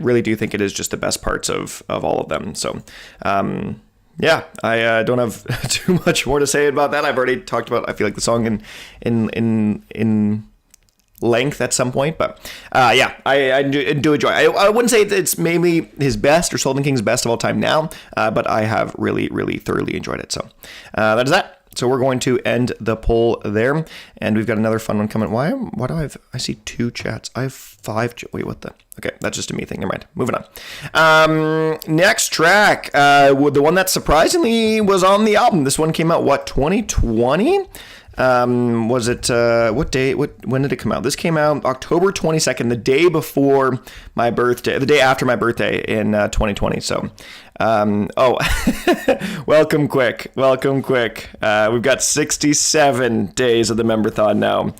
really do think it is just the best parts of all of them. So, yeah, I don't have too much more to say about that. I've already talked about, I feel like, the song in length at some point, but yeah, I do enjoy it. I wouldn't say it's maybe his best or Sullivan King's best of all time now, but I have really thoroughly enjoyed it. So that is that. So we're going to end the poll there, and we've got another fun one coming. Why do I see 2 chats? I have 5. Wait, what the? Okay, that's just a me thing. Never mind. Moving on. Next track, the one that surprisingly was on the album. This one came out, 2020? Was it, what day, when did it come out? This came out October 22nd, the day before my birthday, the day after my birthday in 2020. So, welcome quick. We've got 67 days of the Memberthon now.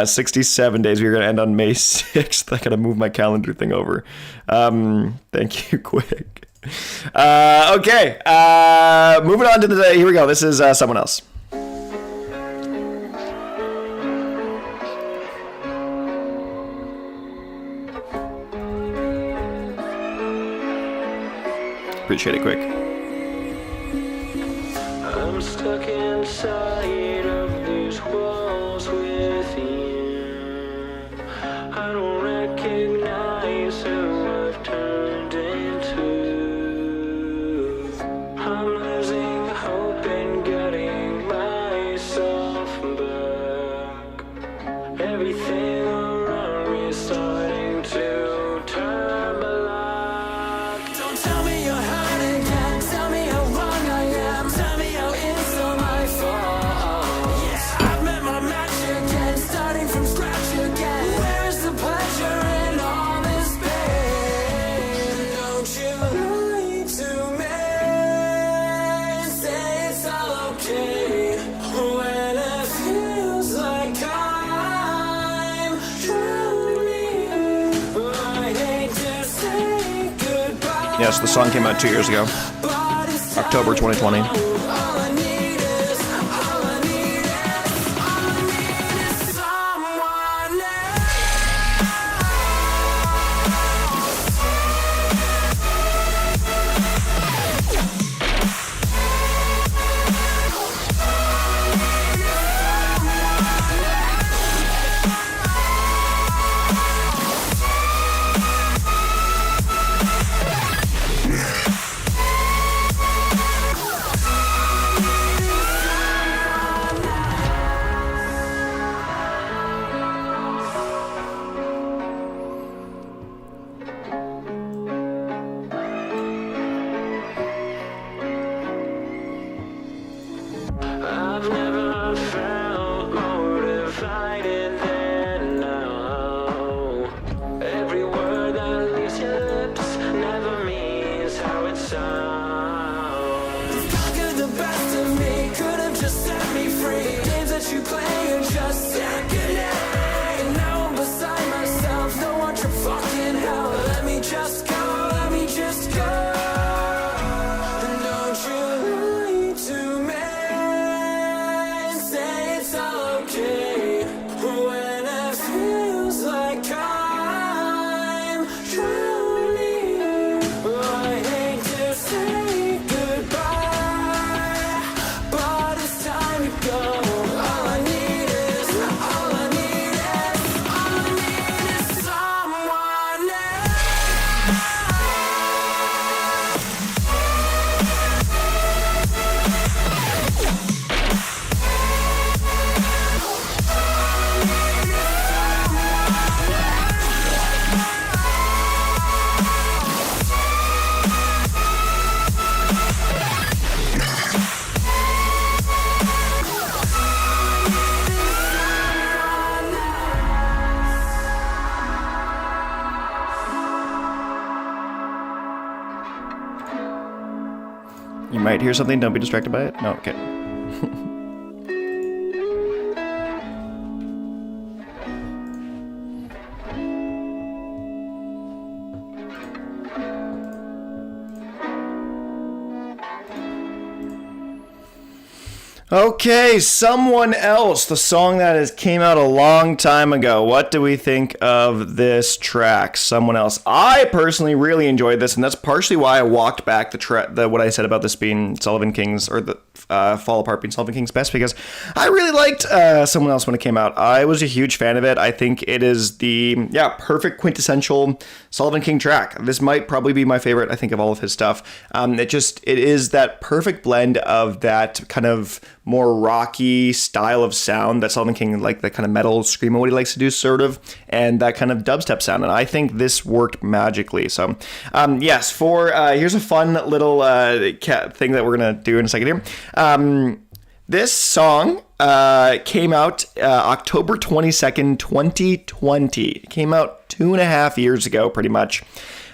67 days. We're going to end on May 6th. I got to move my calendar thing over. Thank you, quick. Okay. Moving on to the day. Here we go. This is, someone else. Appreciate it, quick. I'm stuck inside of these walls with you. I don't recognize who I've turned into. I'm losing hope and getting myself back. Everything around me is starting to turn black. Don't tell me you're hurt again. Tell me how wrong I am. Tell me how it's all my fault. Yeah, I've met my match again, starting from scratch again. Where is the pleasure in all this pain? Don't you lie to me. Say it's all okay when it feels like I'm drowning. I hate to say goodbye. Yes, the song came out 2 years ago, October 2020. All I need is someone I've never felt more divided than now. Every word that leaves your lips never means how it sounds. You've conquered the best of me, could have just set me free. Games that you play are just second hand. Now I'm beside myself, no one your fucking hell. Let me just go, let me just go. Don't you lie to me. Say it's all okay when it feels like I'm drowning. I hate to say goodbye, but it's time to go. All I need is someone else. You might hear something. Don't be distracted by it. No, okay. Okay, Someone Else, the song that came out a long time ago. What do we think of this track, Someone Else? I personally really enjoyed this, and that's partially why I walked back what I said about this being Sullivan King's, or the Fall Apart being Sullivan King's best, because I really liked Someone Else when it came out. I was a huge fan of it. I think it is the perfect quintessential Sullivan King track. This might probably be my favorite, I think, of all of his stuff. It is that perfect blend of that kind of more rocky style of sound that Sullivan King, like the kind of metal screamo what he likes to do, sort of, and that kind of dubstep sound. And I think this worked magically. So, yes, here's a fun little thing that we're gonna do in a second here. This song came out October 22nd, 2020. It came out 2.5 years ago, pretty much.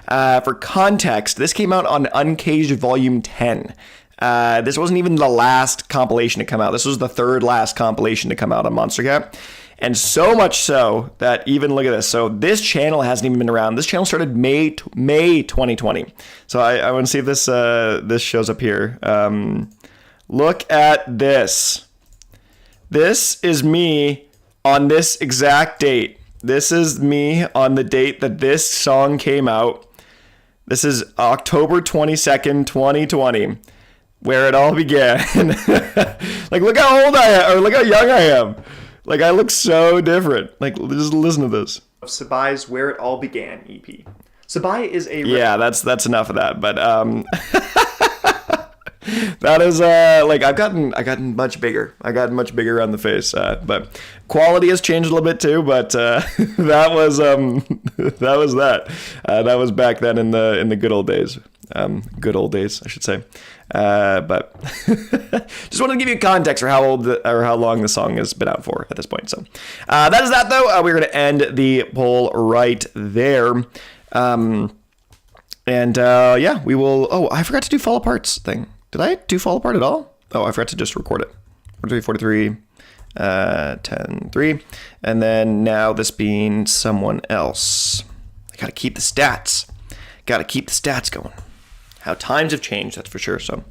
For context, this came out on Uncaged Volume 10. This wasn't even the last compilation to come out. This was the third last compilation to come out on Monster Cat. And so much so that even, look at this. So this channel hasn't even been around. This channel started May 2020. So I want to see if this shows up here. Look at this. This is me on this exact date. This is me on the date that this song came out. This is October 22nd, 2020. Where it all began. Like, look how old I am, or look how young I am. Like, I look so different. Like, just listen to this. Sabai's Where It All Began EP. Sabai is a... Yeah, that's enough of that. But, that is, like, I've gotten much bigger. I got much bigger on the face. But quality has changed a little bit too, but, that was that. That was back then in the good old days. Good old days, I should say. But just wanted to give you context for how old or how long the song has been out for at this point. So that is that, though. We're going to end the poll right there. Yeah, we will. Oh, I forgot to do Fall Apart's thing. Did I do Fall Apart at all? Oh, I forgot to just record it. 43, 10, 3. And then now this being Someone Else. I got to keep the stats. Got to keep the stats going. How times have changed, that's for sure. So,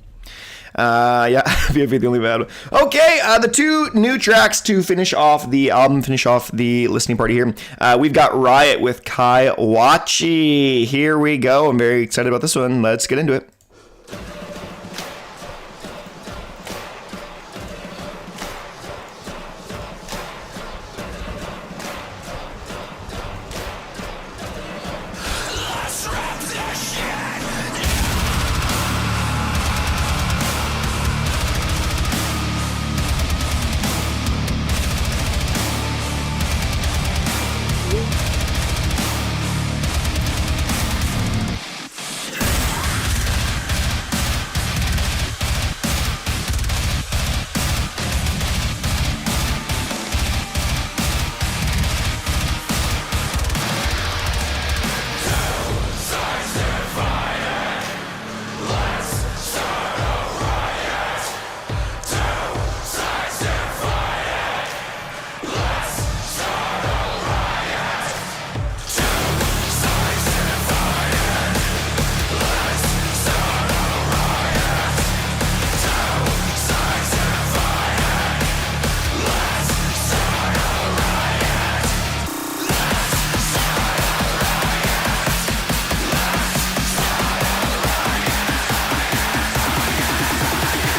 yeah, BFV the only bad. Okay, the two new tracks to finish off the album, finish off the listening party here. We've got Riot with Kai Wachi. Here we go. I'm very excited about this one. Let's get into it.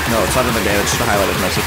No, it's not in the day. It's just a highlighted message.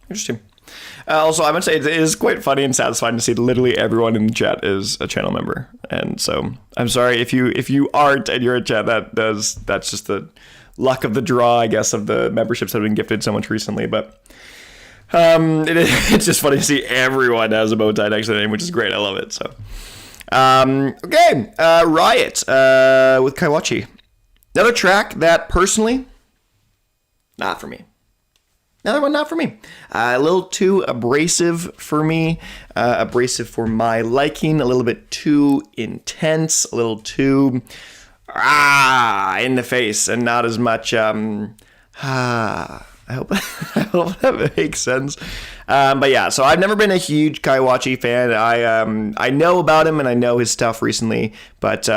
Interesting. Also, I would say it is quite funny and satisfying to see literally everyone in the chat is a channel member, and so I'm sorry if you aren't and you're a chat. That's just the luck of the draw, I guess, of the memberships that have been gifted so much recently. But it's just funny to see everyone has a Bowtied next to their name, which is great. I love it. So okay, Riot with Kaiwachi, another track that personally not for me. Another one, not for me. A little too abrasive for me. Abrasive for my liking. A little bit too intense. A little too in the face, and not as much. I hope that makes sense. But yeah, so I've never been a huge Kaiwachi fan. I know about him and I know his stuff recently, but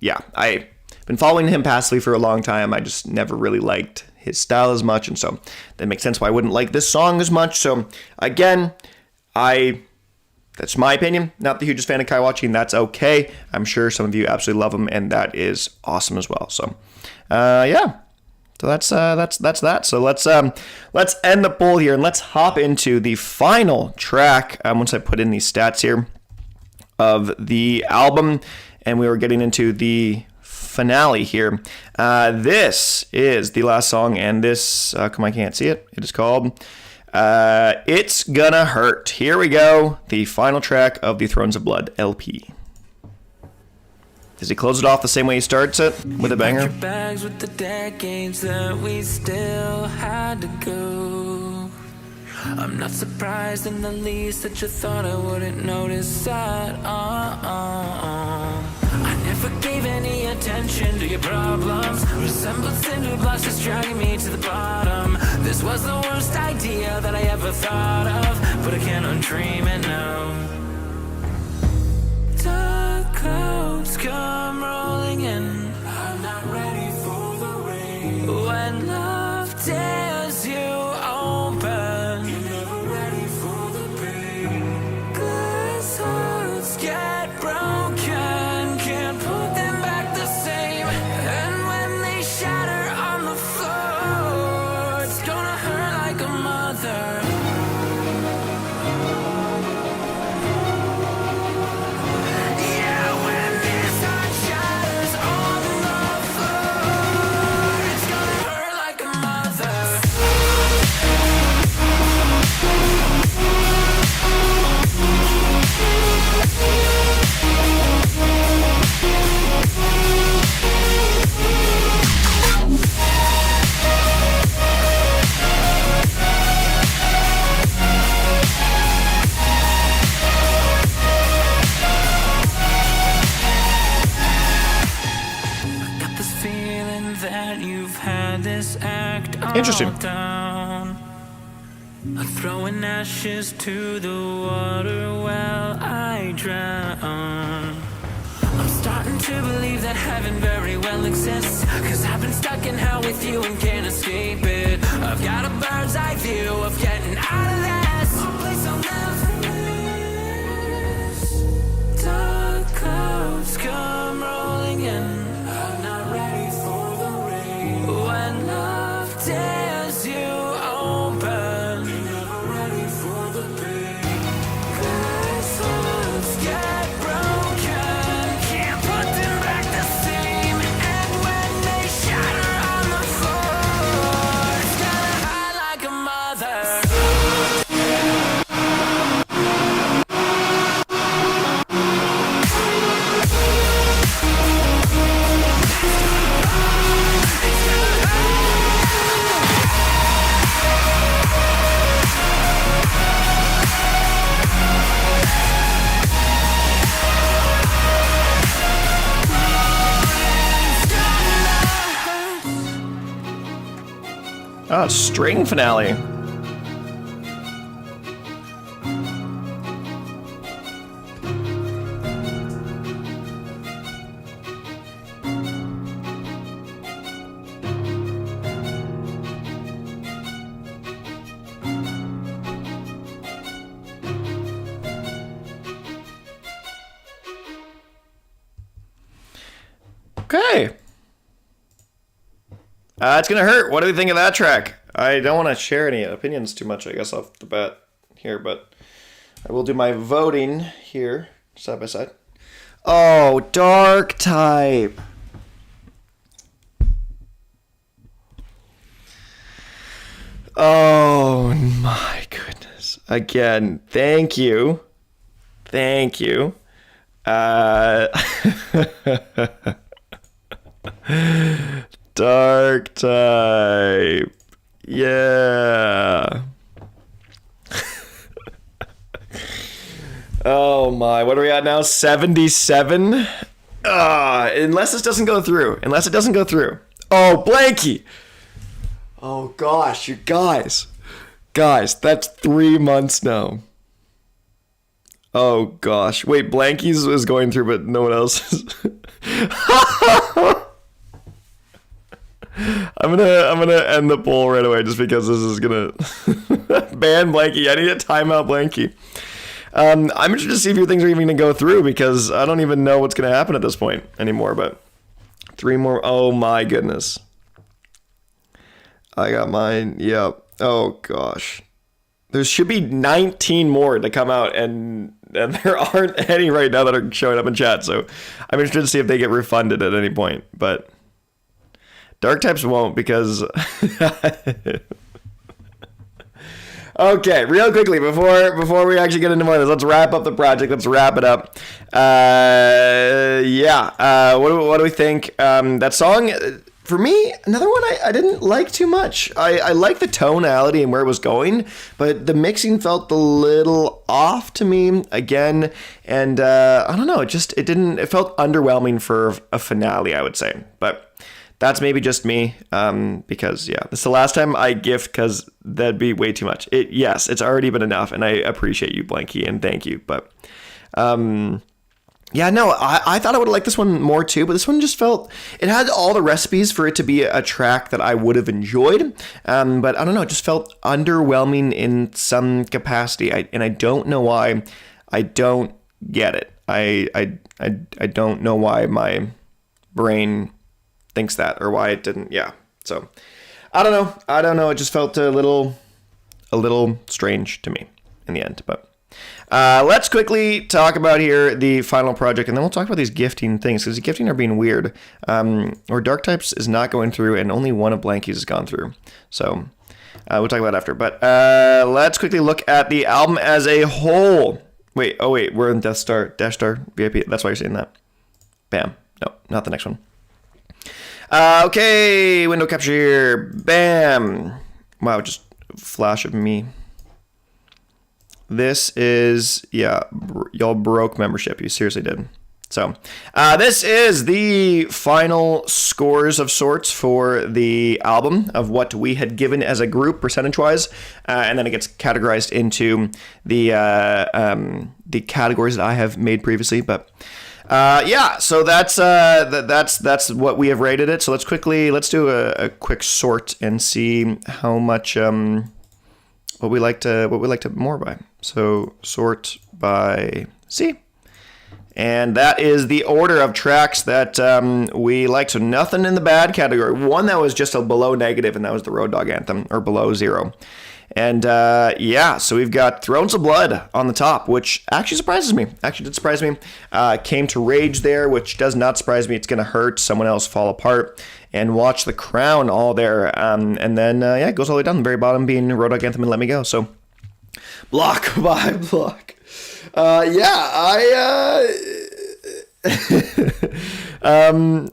yeah, I've been following him passively for a long time. I just never really liked his style as much, and so that makes sense why I wouldn't like this song as much. So again, that's my opinion. Not the hugest fan of Kaiwachi, and that's okay. I'm sure some of you absolutely love him, and that is awesome as well. So yeah. So that's that. So let's end the poll here and let's hop into the final track. Once I put in these stats here of the album, and we were getting into the finale here. This is the last song, and this, come I can't see it. It is called It's Gonna Hurt. Here we go. The final track of the Thrones of Blood LP. Does he close it off the same way he starts it, with a banger? Your bags with the decades that we still had to go. I'm not surprised in the least that you thought I wouldn't notice that. I never gave any attention to your problems. Resembled cinder blocks just dragging me to the bottom. This was the worst idea that I ever thought of, but I cannot dream it now. Dark clouds come rolling in. I'm not ready for the rain. When love tears you open, you're never ready for the pain. Glass hearts get broken, can't put them back the same. And when they shatter on the floor, it's gonna hurt like a mother. Interesting. I'm throwing ashes to the water while I drown. I'm starting to believe that heaven very well exists, 'cause I've been stuck in hell with you and can't escape it. I've got a bird's eye view of getting out of this, a place I'll never miss. Dark clouds come rolling in. I'm not ready for the rain. When love tears you open, you're never ready for the pain. Glass hearts get broken, can't put them back the same. And when they shatter on the floor, it's gonna hurt like a mother. Oh, string finale. Okay. It's Gonna Hurt. What do we think of that track? I don't want to share any opinions too much, I guess, off the bat here, but I will do my voting here, side by side. Oh, dark type. Oh my goodness. Again, thank you. Thank you. Dark type. Yeah. Oh my, what are we at now? 77? Unless this doesn't go through. Unless it doesn't go through. Oh, Blanky. Oh gosh, you guys. Guys, that's 3 months now. Oh gosh. Wait, Blanky's is going through, but no one else is. I'm gonna end the poll right away just because this is gonna ban Blanky. I need a timeout Blanky. I'm interested to see if your things are even gonna go through because I don't even know what's gonna happen at this point anymore. But 3 more. Oh my goodness. I got mine. Yep. Oh gosh. There should be 19 more to come out, and there aren't any right now that are showing up in chat. So I'm interested to see if they get refunded at any point. But dark types won't because. Okay, real quickly before we actually get into more of this, let's wrap up the project. Let's wrap it up. What do we think? That song. For me, another one I didn't like too much. I like the tonality and where it was going, but the mixing felt a little off to me again. And I don't know, it felt underwhelming for a finale, I would say. But that's maybe just me, because yeah, this is the last time I gift because that'd be way too much. Yes, it's already been enough, and I appreciate you, Blanky, and thank you. But yeah, no, I thought I would have liked this one more too, but this one just felt, it had all the recipes for it to be a track that I would have enjoyed, but I don't know, it just felt underwhelming in some capacity, and I don't know why. I don't get it. I don't know why my brain thinks that, or why it didn't. Yeah, so I don't know. It just felt a little strange to me in the end, but. Let's quickly talk about here the final project, and then we'll talk about these gifting things, because the gifting are being weird. Or dark types is not going through, and only one of Blanky's has gone through. So we'll talk about that after. But let's quickly look at the album as a whole. Wait, we're in Dash Star VIP. That's why you're saying that. Bam. No, not the next one. Okay, window capture here. Bam. Wow, just a flash of me. This is, yeah, y'all broke membership. You seriously did. So, this is the final scores of sorts for the album of what we had given as a group percentage-wise, and then it gets categorized into the categories that I have made previously. But yeah, so that's what we have rated it. So let's do a quick sort and see how much what we liked more by. So sort by C. And that is the order of tracks that we liked. So nothing in the bad category. One that was just a below negative, and that was the Road Dogg Anthem, or below 0. And yeah, so we've got Thrones of Blood on the top, which actually surprises me. Actually did surprise me. Came to Rage there, which does not surprise me. It's going to hurt someone else fall apart. And Watch the Crown all there. And then, yeah, it goes all the way down. The very bottom being Road Dogg Anthem and Let Me Go. So block by block. Yeah, fun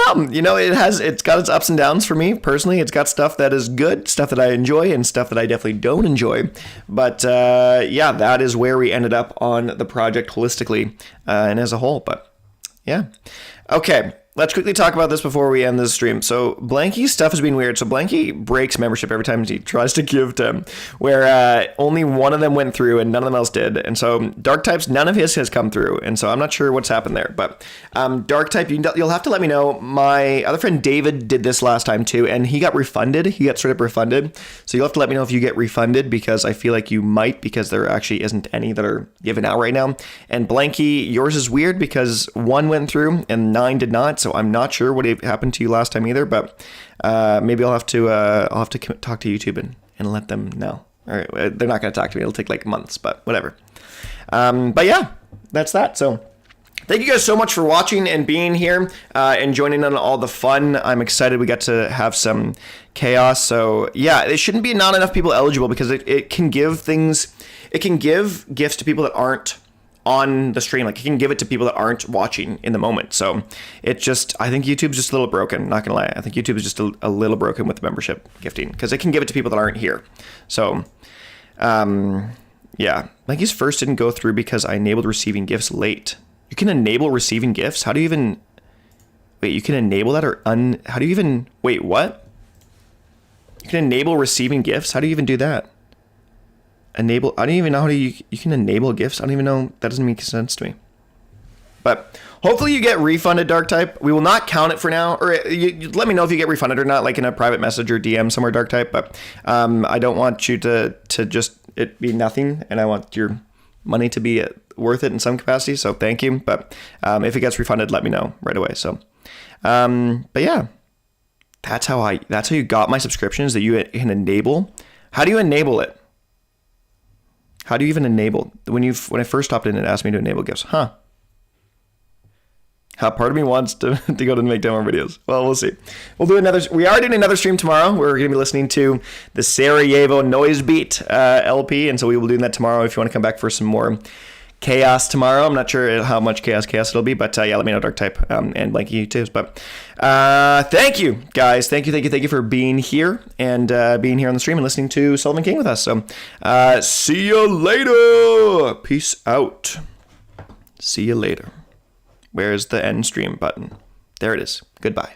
album. You know, it's got its ups and downs for me personally. It's got stuff that is good, stuff that I enjoy, and stuff that I definitely don't enjoy. But yeah, that is where we ended up on the project holistically and as a whole. But yeah, okay. Let's quickly talk about this before we end this stream. So Blanky's stuff has been weird. So Blanky breaks membership every time he tries to give to him, where only one of them went through and none of them else did. And so Dark Types, none of his has come through. And so I'm not sure what's happened there. But Dark Type, you'll have to let me know. My other friend David did this last time too, and he got refunded. He got straight up refunded. So you'll have to let me know if you get refunded, because I feel like you might, because there actually isn't any that are given out right now. And Blanky, yours is weird because 1 went through and 9 did not. So so I'm not sure what happened to you last time either. But maybe I'll have to talk to YouTube and let them know. All right, they're not going to talk to me. It'll take like months, but whatever. But yeah, that's that. So thank you guys so much for watching and being here and joining in on all the fun. I'm excited we got to have some chaos. So yeah, it shouldn't be not enough people eligible because it can give things, it can give gifts to people that aren't on the stream. Like, it can give it to people that aren't watching in the moment. So it just, I think YouTube's just a little broken, not gonna lie. I think YouTube is just a little broken with the membership gifting because it can give it to people that aren't here. So yeah, Mikey's first didn't go through because I enabled receiving gifts late. You can enable receiving gifts? How do you even, wait, you can enable that or how do you even, wait, what? You can enable receiving gifts? How do you even do that? Enable, I don't even know how you can enable gifts. I don't even know, that doesn't make sense to me. But hopefully you get refunded, Dark Type. We will not count it for now, or you let me know if you get refunded or not, like in a private message or DM somewhere, Dark Type. But I don't want you to just it be nothing, and I want your money to be worth it in some capacity. So thank you. But if it gets refunded, let me know right away. So, but yeah, that's how you got my subscriptions, that you can enable. How do you enable it? How do you even enable? When I first stopped in, it asked me to enable gifts. Huh. How part of me wants to go to make demo videos. Well, we'll see. We'll do another. We are doing another stream tomorrow. We're going to be listening to the Sarajevo Noise Beat LP, and so we will do that tomorrow. If you want to come back for some more chaos tomorrow, I'm not sure how much chaos it'll be, but yeah, let me know, Dark Type, and Blanky too. But thank you guys, thank you for being here and being here on the stream and listening to Sullivan King with us. So see you later. Peace out. See you later. Where's the end stream button? There it is. Goodbye.